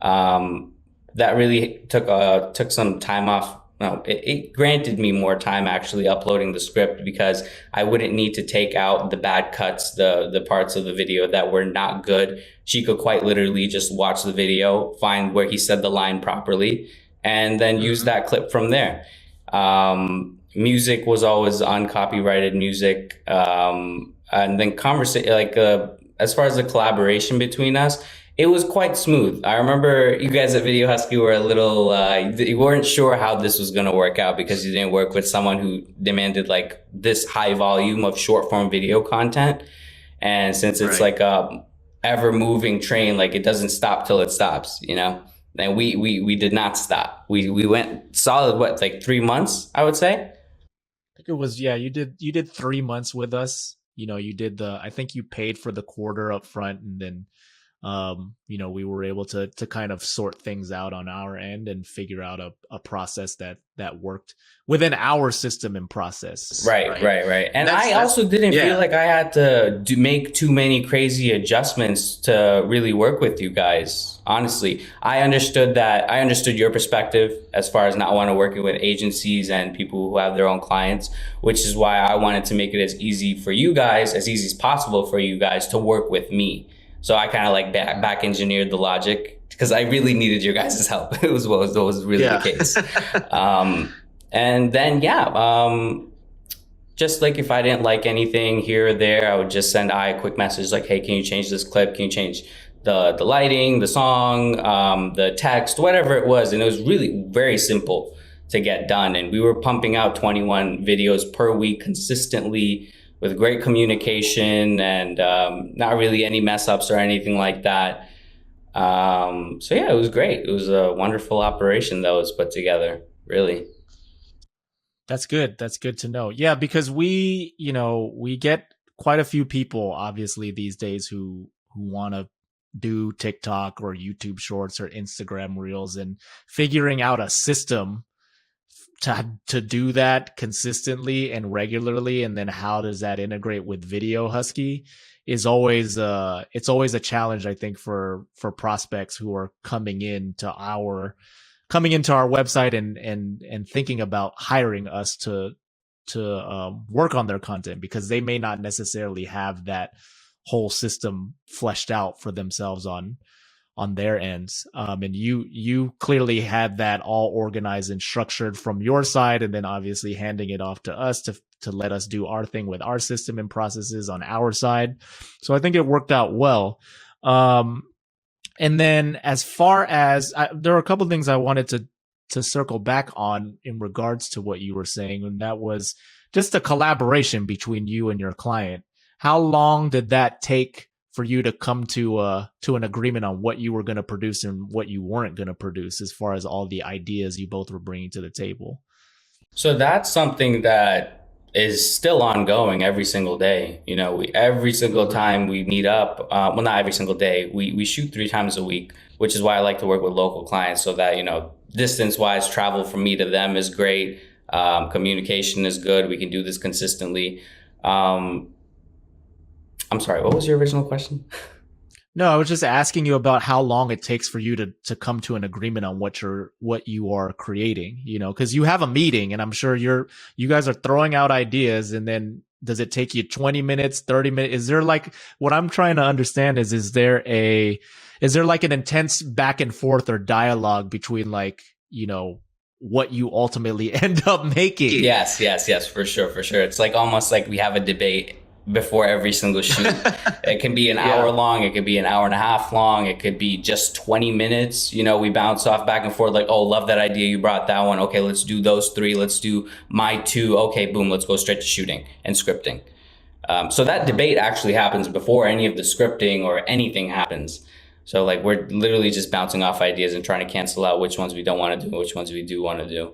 That really took some time off. No, it granted me more time actually uploading the script, because I wouldn't need to take out the bad cuts, the parts of the video that were not good. She could quite literally just watch the video, find where he said the line properly, and then use that clip from there. Music was always uncopyrighted music. And then as far as the collaboration between us, it was quite smooth. I remember you guys at Video Husky were a little, you weren't sure how this was going to work out because you didn't work with someone who demanded like this high volume of short form video content. And since it's like a ever moving train, like it doesn't stop till it stops, you know? And we did not stop. We went solid, what, like 3 months, I would say?
I think it was, yeah, you did 3 months with us. You know, you did I think you paid for the quarter up front, and then you know, we were able to kind of sort things out on our end and figure out a process that worked within our system and process.
Right. And I also didn't feel like I had to make too many crazy adjustments to really work with you guys. Honestly, I understood your perspective as far as not want to working with agencies and people who have their own clients, which is why I wanted to make it as easy as possible for you guys to work with me. So I kind of like back engineered the logic because I really needed your guys' help. It was really the case. And then, just like if I didn't like anything here or there, I would just send a quick message like, hey, can you change this clip? Can you change the lighting, the song, the text, whatever it was. And it was really very simple to get done. And we were pumping out 21 videos per week consistently, with great communication and not really any mess ups or anything like that. So yeah, it was great. It was a wonderful operation that was put together, really.
That's good. That's good to know. Yeah, because we get quite a few people, obviously, these days who want to do TikTok or YouTube Shorts or Instagram Reels, and figuring out a system to do that consistently and regularly, and then how does that integrate with Video Husky is always it's always a challenge, I think, for prospects who are coming into our website and thinking about hiring us to work on their content, because they may not necessarily have that whole system fleshed out for themselves on their ends. And you clearly had that all organized and structured from your side, and then obviously handing it off to us to let us do our thing with our system and processes on our side. So I think it worked out well. And then as far as there are a couple of things I wanted to circle back on in regards to what you were saying, and that was just the collaboration between you and your client. How long did that take for you to come to an agreement on what you were going to produce and what you weren't going to produce, as far as all the ideas you both were bringing to the table?
So that's something that is still ongoing every single day. You know, every single time we meet up, well, not every single day, we shoot 3 times a week, which is why I like to work with local clients, so that, you know, distance wise, travel from me to them is great. Communication is good. We can do this consistently. I'm sorry, what was your original question?
No, I was just asking you about how long it takes for you to come to an agreement on what you are creating, you know, because you have a meeting and I'm sure you guys are throwing out ideas, and then does it take you 20 minutes, 30 minutes? Is there, like, what I'm trying to understand is there like an intense back and forth or dialogue between, like, you know, what you ultimately end up making?
Yes, for sure. It's like almost like we have a debate before every single shoot. It can be an hour long, it could be an hour and a half long, it could be just 20 minutes. You know, we bounce off back and forth like, oh, love that idea, you brought that one, okay, let's do those 3, let's do my 2, okay, boom, let's go straight to shooting and scripting. So that debate actually happens before any of the scripting or anything happens. So like, we're literally just bouncing off ideas and trying to cancel out which ones we don't want to do and which ones we do want to do.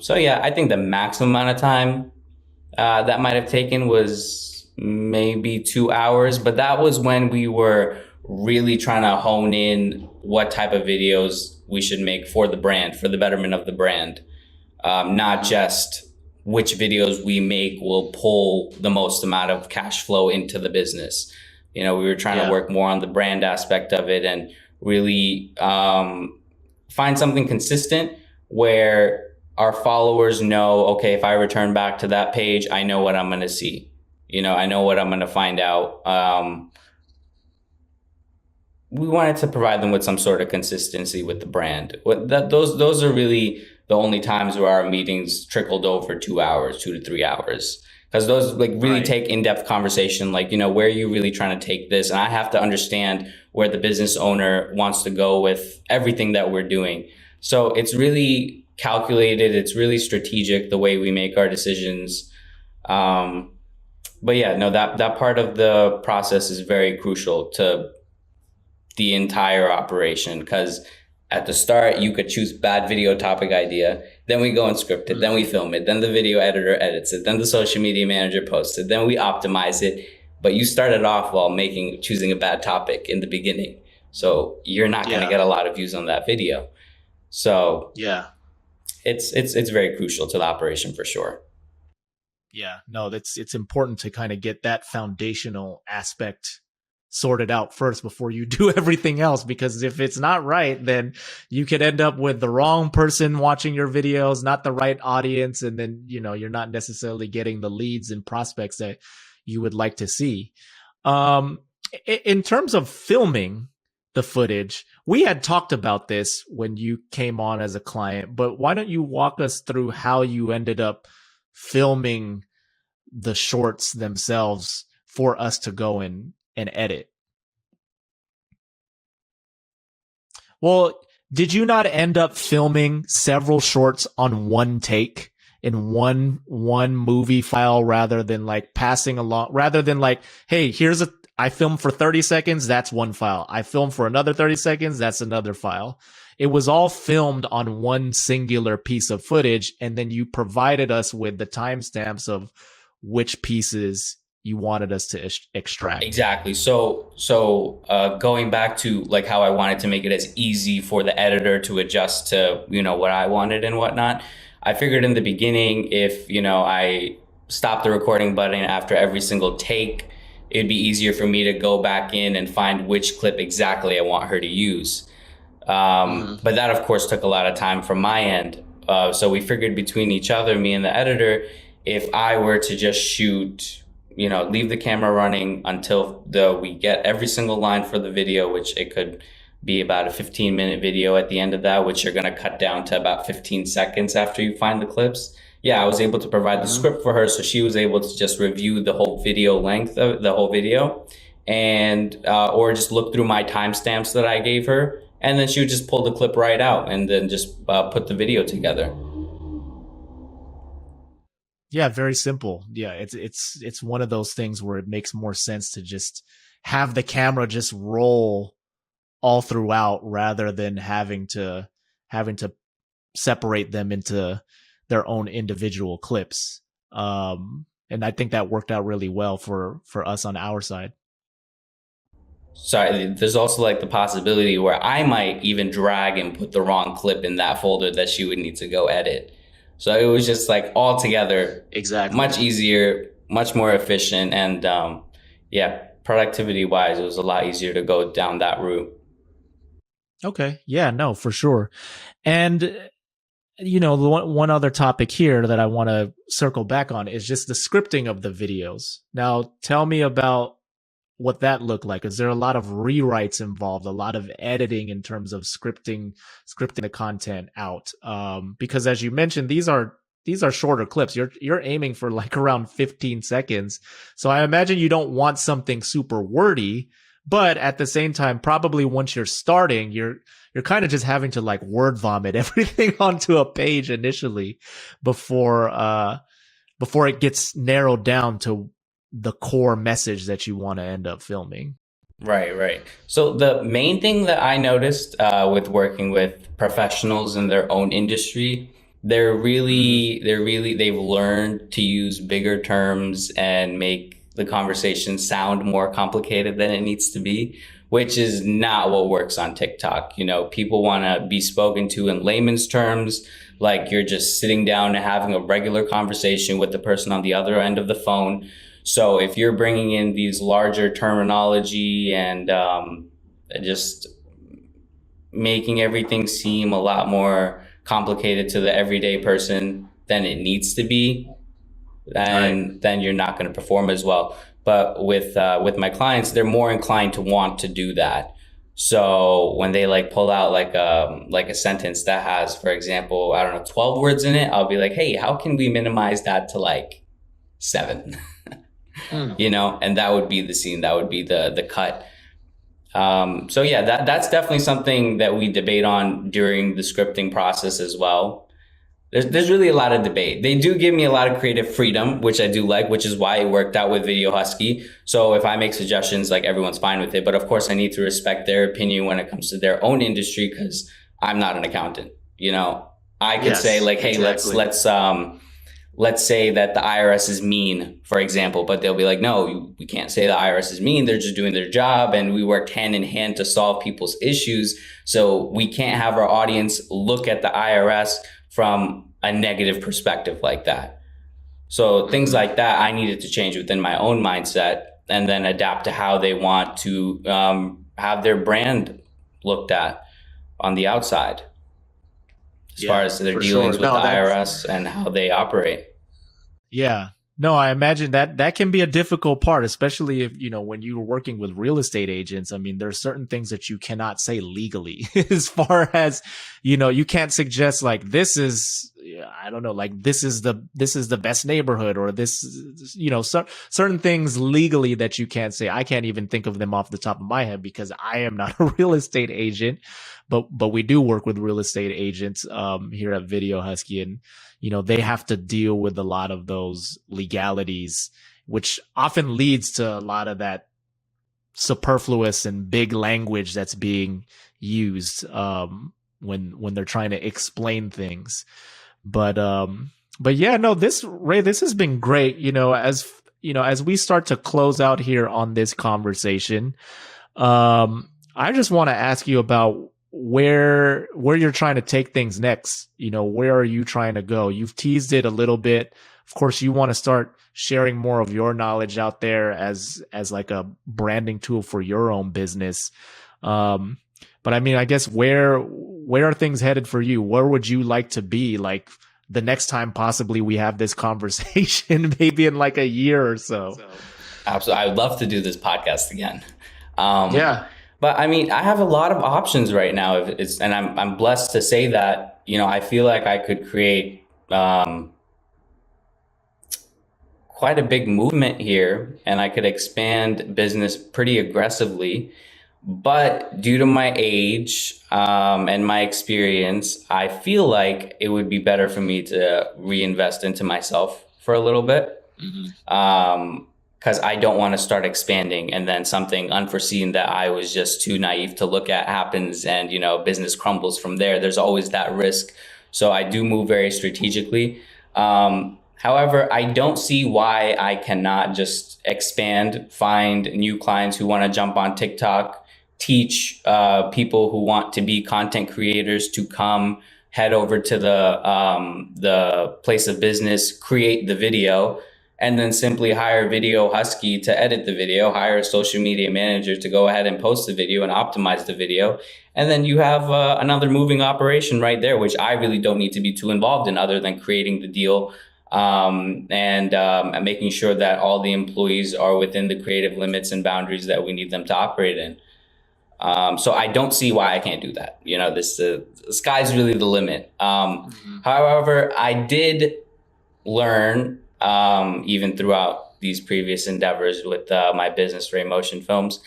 So yeah, I think the maximum amount of time that might have taken was maybe 2 hours, but that was when we were really trying to hone in what type of videos we should make for the brand, for the betterment of the brand. Not just which videos we make will pull the most amount of cash flow into the business. You know, we were trying to work more on the brand aspect of it and really find something consistent where our followers know, okay, if I return back to that page, I know what I'm going to see. You know, I know what I'm going to find out. We wanted to provide them with some sort of consistency with the brand. Those are really the only times where our meetings trickled over 2 hours, 2 to 3 hours. because those like really
Right.
take in-depth conversation, like, where are you really trying to take this? And I have to understand where the business owner wants to go with everything that we're doing. So it's really calculated. It's really strategic the way we make our decisions. But yeah, no, that part of the process is very crucial to the entire operation, because at the start you could choose bad video topic idea, then we go and script it, then we film it, then the video editor edits it, then the social media manager posts it, then we optimize it. But you started off while choosing a bad topic in the beginning, so you're not going to get a lot of views on that video. So
Yeah.
it's very crucial to the operation for sure.
Yeah, no, it's important to kind of get that foundational aspect sorted out first before you do everything else, because if it's not right, then you could end up with the wrong person watching your videos, not the right audience, and then you're not necessarily getting the leads and prospects that you would like to see. In terms of filming the footage, we had talked about this when you came on as a client, but why don't you walk us through how you ended up filming the shorts themselves for us to go in and edit? Well, did you not end up filming several shorts on one take in one movie file, rather than like passing along, rather than like, hey, I filmed for 30 seconds, that's one file. I filmed for another 30 seconds, that's another file. It was all filmed on one singular piece of footage, and then you provided us with the timestamps of which pieces you wanted us to extract.
Exactly. So going back to like how I wanted to make it as easy for the editor to adjust to, what I wanted and whatnot. I figured in the beginning, if, I stopped the recording button after every single take, it'd be easier for me to go back in and find which clip exactly I want her to use. But that, of course, took a lot of time from my end. So we figured between each other, me and the editor, if I were to just shoot, leave the camera running until we get every single line for the video, which it could be about a 15-minute video at the end of that, which you're going to cut down to about 15 seconds after you find the clips. Yeah, I was able to provide the script for her, so she was able to just review the whole video length of the whole video, and or just look through my timestamps that I gave her, and then she would just pull the clip right out and then just put the video together.
Yeah, very simple. Yeah, it's one of those things where it makes more sense to just have the camera just roll all throughout, rather than having to separate them into their own individual clips. And I think that worked out really well for us on our side.
Sorry, there's also like the possibility where I might even drag and put the wrong clip in that folder that she would need to go edit. So it was just like all together,
Exactly.
much easier, much more efficient. And productivity wise, it was a lot easier to go down that route.
Okay. Yeah, no, for sure. And, one other topic here that I want to circle back on is just the scripting of the videos. Now, tell me about what that looked like. Is there a lot of rewrites involved, a lot of editing in terms of scripting the content out? Because as you mentioned, these are shorter clips. You're aiming for like around 15 seconds. So I imagine you don't want something super wordy, but at the same time, probably once you're starting, you're kind of just having to like word vomit everything onto a page initially before it gets narrowed down to the core message that you want to end up filming.
Right. So the main thing that I noticed with working with professionals in their own industry, they've learned to use bigger terms and make the conversation sound more complicated than it needs to be, which is not what works on TikTok. People want to be spoken to in layman's terms, like you're just sitting down and having a regular conversation with the person on the other end of the phone. So if you're bringing in these larger terminology and just making everything seem a lot more complicated to the everyday person than it needs to be, then you're not going to perform as well. But with my clients, they're more inclined to want to do that. So when they like pull out like a sentence that has, for example, 12 words in it, I'll be like, hey, how can we minimize that to like 7.
Hmm.
And that would be the scene, that would be the cut. So yeah, that's definitely something that we debate on during the scripting process as well. There's really a lot of debate. They do give me a lot of creative freedom, which I do like, which is why it worked out with Video Husky. So if I make suggestions, like, everyone's fine with it. But of course, I need to respect their opinion when it comes to their own industry, because I'm not an accountant. I could say, like, hey,
exactly.
let's say that the IRS is mean, for example, but they'll be like, no, we can't say the IRS is mean. They're just doing their job. And we worked hand in hand to solve people's issues. So we can't have our audience look at the IRS from a negative perspective like that. So things like that, I needed to change within my own mindset and then adapt to how they want to have their brand looked at on the outside, as far as their dealings with the IRS and how they operate.
Yeah. No, I imagine that can be a difficult part, especially if, when you're working with real estate agents. I mean, there's certain things that you cannot say legally as far as, you can't suggest like, this is, I don't know, like this is the best neighborhood, or this, certain things legally that you can't say. I can't even think of them off the top of my head because I am not a real estate agent, but we do work with real estate agents, here at Video Husky, and they have to deal with a lot of those legalities, which often leads to a lot of that superfluous and big language that's being used when they're trying to explain things. But yeah, no, Ray, this has been great. As we start to close out here on this conversation, I just want to ask you about where you're trying to take things next. Where are you trying to go? You've teased it a little bit. Of course, you want to start sharing more of your knowledge out there as like a branding tool for your own business. But I mean, I guess where are things headed for you? Where would you like to be, like, the next time possibly we have this conversation, maybe in like a year or so?
Absolutely. I would love to do this podcast again.
Yeah.
But I mean, I have a lot of options right now. And I'm blessed to say that, I feel like I could create quite a big movement here, and I could expand business pretty aggressively. But due to my age and my experience, I feel like it would be better for me to reinvest into myself for a little bit. Because I don't want to start expanding and then something unforeseen that I was just too naive to look at happens, and business crumbles from there. There's always that risk. So I do move very strategically. However, I don't see why I cannot just expand, find new clients who want to jump on TikTok, teach people who want to be content creators to come, head over to the place of business, create the video, and then simply hire Video Husky to edit the video, hire a social media manager to go ahead and post the video and optimize the video. And then you have another moving operation right there, which I really don't need to be too involved in, other than creating the deal and making sure that all the employees are within the creative limits and boundaries that we need them to operate in. So I don't see why I can't do that. The sky's really the limit. However, I did learn, even throughout these previous endeavors with my business, Ray Motion Films,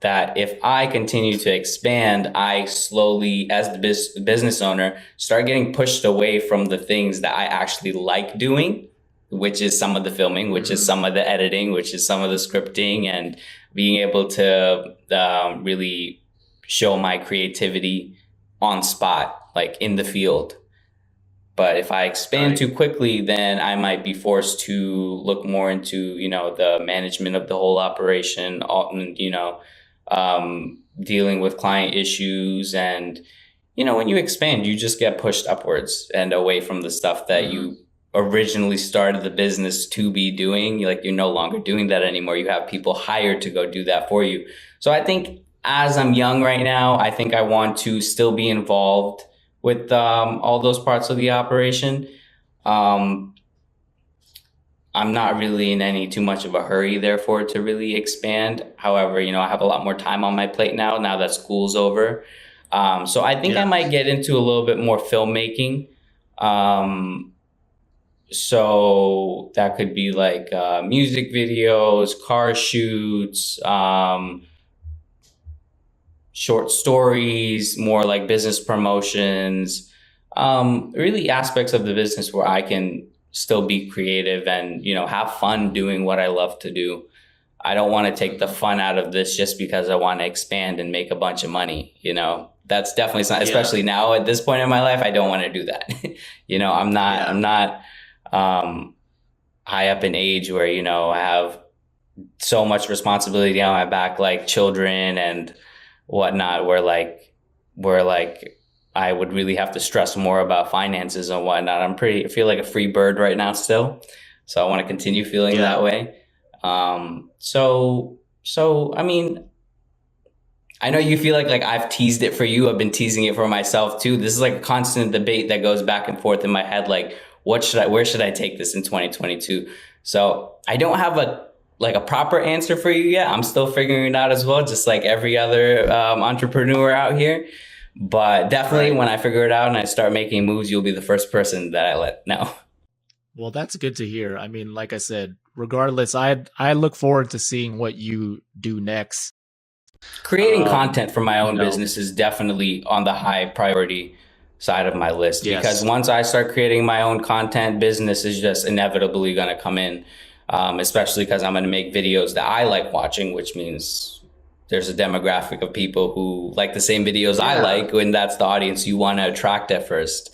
that if I continue to expand, I slowly, as the business owner, start getting pushed away from the things that I actually like doing, which is some of the filming, which is some of the editing, which is some of the scripting, and being able to really show my creativity on spot, like in the field. But if I expand too quickly, then I might be forced to look more into, the management of the whole operation, dealing with client issues. And, when you expand, you just get pushed upwards and away from the stuff that you originally started the business to be doing. You're no longer doing that anymore. You have people hired to go do that for you. So I think as I'm young right now, I think I want to still be involved with all those parts of the operation. I'm not really in any too much of a hurry, therefore, to really expand. However, I have a lot more time on my plate now that school's over. So I think I might get into a little bit more filmmaking. So that could be like music videos, car shoots, short stories, more like business promotions, really aspects of the business where I can still be creative and, have fun doing what I love to do. I don't want to take the fun out of this just because I want to expand and make a bunch of money. That's definitely not, especially now at this point in my life, I don't want to do that. I'm not high up in age where, I have so much responsibility on my back, like children and whatnot, where I would really have to stress more about finances and whatnot. I feel like a free bird right now still. So I want to continue feeling that way. So I mean, I know you feel like I've teased it for you. I've been teasing it for myself too. This is like a constant debate that goes back and forth in my head. Like, where should I take this in 2022? So I don't have a proper answer for you yet. I'm still figuring it out as well, just like every other entrepreneur out here. But definitely when I figure it out and I start making moves, you'll be the first person that I let know.
Well, that's good to hear. I mean, like I said, regardless, I look forward to seeing what you do next.
Creating content for my own business is definitely on the high priority side of my list, because once I start creating my own content, business is just inevitably going to come in, especially because I'm going to make videos that I like watching, which means there's a demographic of people who like the same videos I like, and that's the audience you want to attract at first.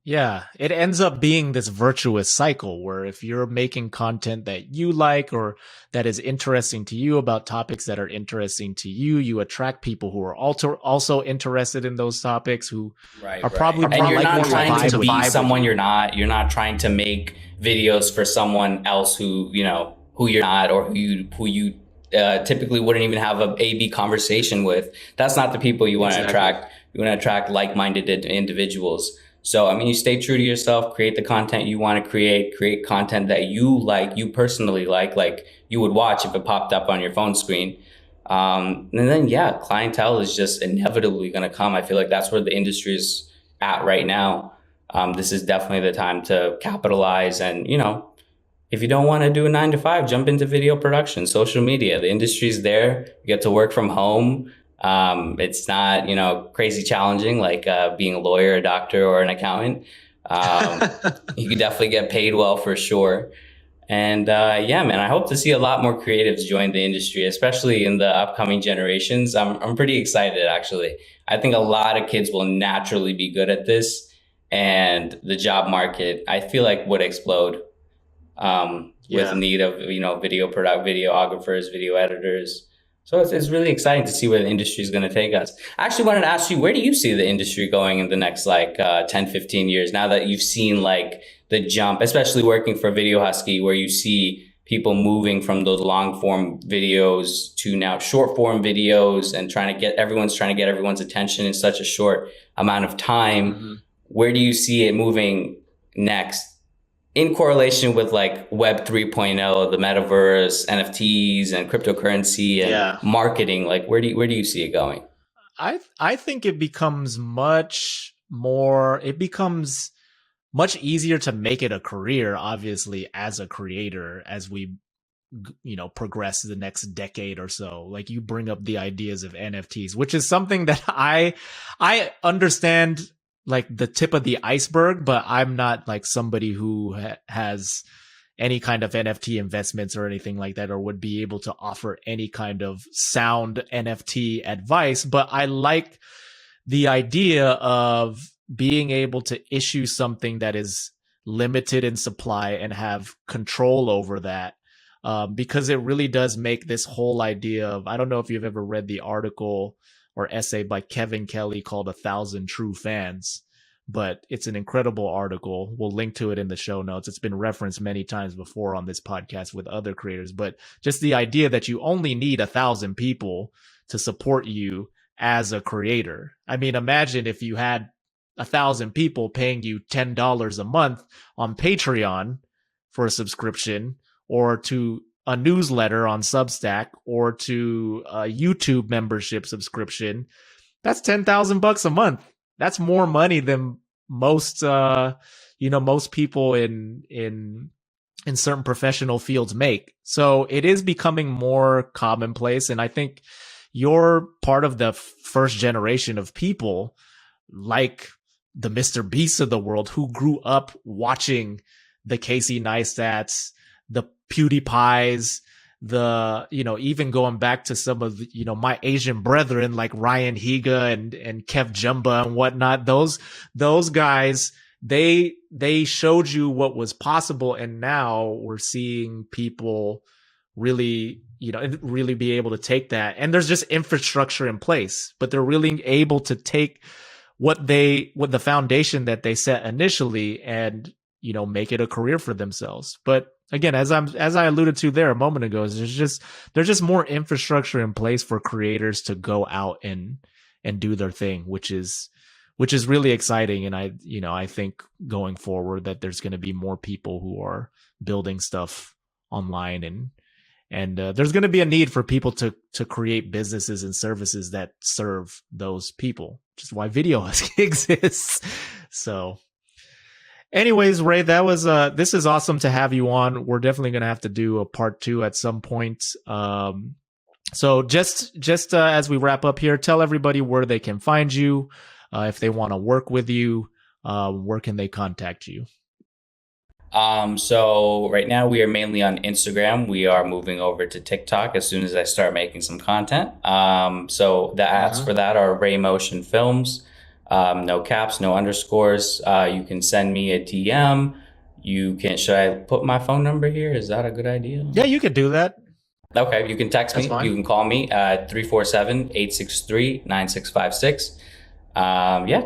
Yeah, it ends up being this virtuous cycle where if you're making content that you like or that is interesting to you about topics that are interesting to you, you attract people who are also interested in those topics, who are probably
and you're not trying to be someone
you're
not. You're not trying to make videos for someone else who you're not, or who you typically wouldn't even have a A/B conversation with. That's not the people you want to attract. You want to attract like-minded individuals. So, I mean, you stay true to yourself, create the content you want to create content that you like, you personally like you would watch if it popped up on your phone screen. And then, clientele is just inevitably going to come. I feel like that's where the industry is at right now. This is definitely the time to capitalize. And, if you don't want to do a 9 to 5, jump into video production, social media. The industry's there. You get to work from home. It's not, crazy challenging like being a lawyer, a doctor, or an accountant. You could definitely get paid well for sure. And man, I hope to see a lot more creatives join the industry, especially in the upcoming generations. I'm pretty excited, actually. I think a lot of kids will naturally be good at this, and the job market, I feel like, would explode with the need of videographers, video editors. So it's really exciting to see where the industry is going to take us. I actually wanted to ask you, where do you see the industry going in the next 10, 15 years, now that you've seen the jump, especially working for Video Husky, where you see people moving from those long form videos to now short form videos and everyone's trying to get everyone's attention in such a short amount of time. Mm-hmm. Where do you see it moving next, in correlation with Web 3.0, the metaverse, NFTs, and cryptocurrency and marketing? Where do you see it going?
I think it becomes much easier to make it a career, obviously, as a creator, as we progress the next decade or so. Like, you bring up the ideas of NFTs, which is something that I understand, like, the tip of the iceberg, but I'm not somebody who has any kind of NFT investments or anything like that, or would be able to offer any kind of sound NFT advice. But I like the idea of being able to issue something that is limited in supply and have control over that. Because it really does make this whole idea of, I don't know if you've ever read the article or essay by Kevin Kelly called 1,000 True Fans, but it's an incredible article. We'll link to it in the show notes. It's been referenced many times before on this podcast with other creators, but just the idea that you only need 1,000 people to support you as a creator. I mean, imagine if you had 1,000 people paying you $10 a month on Patreon for a subscription, or to a newsletter on Substack, or to a YouTube membership subscription. That's $10,000 a month. That's more money than most most people in certain professional fields make. So it is becoming more commonplace. And I think you're part of the first generation of people like the Mr. Beasts of the world who grew up watching the Casey Neistats, the PewDiePies, even going back to some of my Asian brethren like Ryan Higa and Kev Jumba and whatnot. Those guys, they showed you what was possible, and now we're seeing people really be able to take that. And there's just infrastructure in place, but they're really able to take what the foundation that they set initially and make it a career for themselves. But again, as I alluded to there a moment ago, there's just more infrastructure in place for creators to go out and do their thing, which is really exciting. And I think going forward that there's going to be more people who are building stuff online, and there's going to be a need for people to create businesses and services that serve those people, which is why Video Husky exists. So anyways, Ray, this is awesome to have you on. We're definitely going to have to do a part 2 at some point. So just as we wrap up here, tell everybody where they can find you. If they want to work with you, where can they contact you?
So right now we are mainly on Instagram. We are moving over to TikTok as soon as I start making some content. So the ads for that are Ray Motion Films, no caps, no underscores. You can send me a DM. Should I put my phone number here? Is that a good idea?
Yeah, you could do that.
Okay. You can text me.
Fine.
You can call me at 347-863-9656.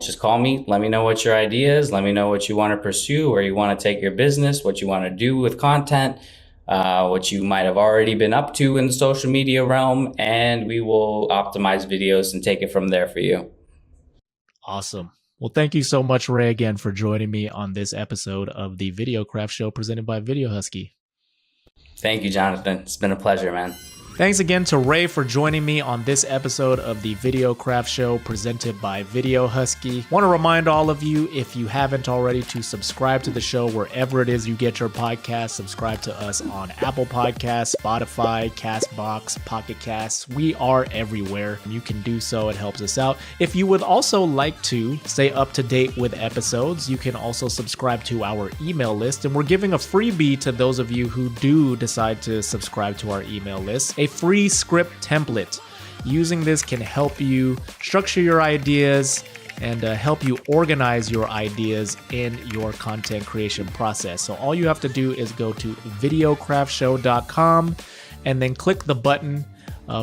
Just call me. Let me know what your idea is. Let me know what you want to pursue, where you want to take your business, what you want to do with content, what you might have already been up to in the social media realm, and we will optimize videos and take it from there for you.
Awesome. Well, thank you so much, Ray, again, for joining me on this episode of the Videocraft Show presented by Video Husky.
Thank you, Jonathan. It's been a pleasure, man.
Thanks again to Ray for joining me on this episode of the Videocraft Show presented by Video Husky. Want to remind all of you, if you haven't already, to subscribe to the show wherever it is you get your podcast. Subscribe to us on Apple Podcasts, Spotify, Castbox, Pocket Casts. We are everywhere. You can do so. It helps us out. If you would also like to stay up to date with episodes, you can also subscribe to our email list. And we're giving a freebie to those of you who do decide to subscribe to our email list. A free script template. Using this can help you structure your ideas and help you organize your ideas in your content creation process. So all you have to do is go to videocraftshow.com and then click the button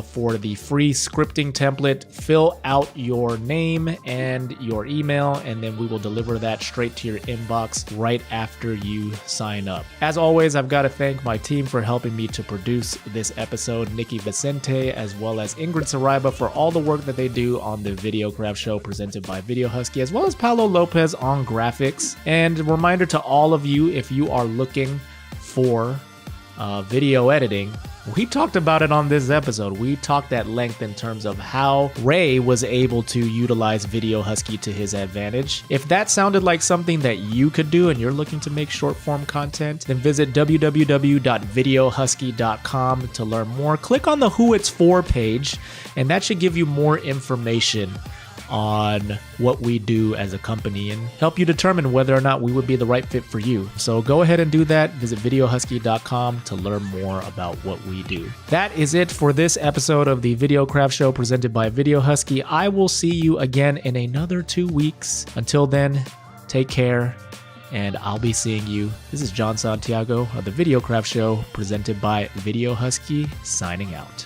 for the free scripting template. Fill out your name and your email, and then we will deliver that straight to your inbox right after you sign up. As always, I've got to thank my team for helping me to produce this episode, Nikki Vicente, as well as Ingrid Saraiba for all the work that they do on the Videocraft Show presented by Video Husky, as well as Paolo Lopez on graphics. And a reminder to all of you, if you are looking for video editing, we talked about it on this episode. We talked at length in terms of how Ray was able to utilize Video Husky to his advantage. If that sounded like something that you could do and you're looking to make short form content, then visit www.videohusky.com to learn more. Click on the Who It's For page, and that should give you more information on what we do as a company and help you determine whether or not we would be the right fit for you. So go ahead and do that. Visit videohusky.com to learn more about what we do. That is it for this episode of the Videocraft Show presented by Video Husky. I will see you again in another 2 weeks. Until then, take care, and I'll be seeing you. This is Jon Santiago of the Videocraft Show presented by Video Husky, signing out.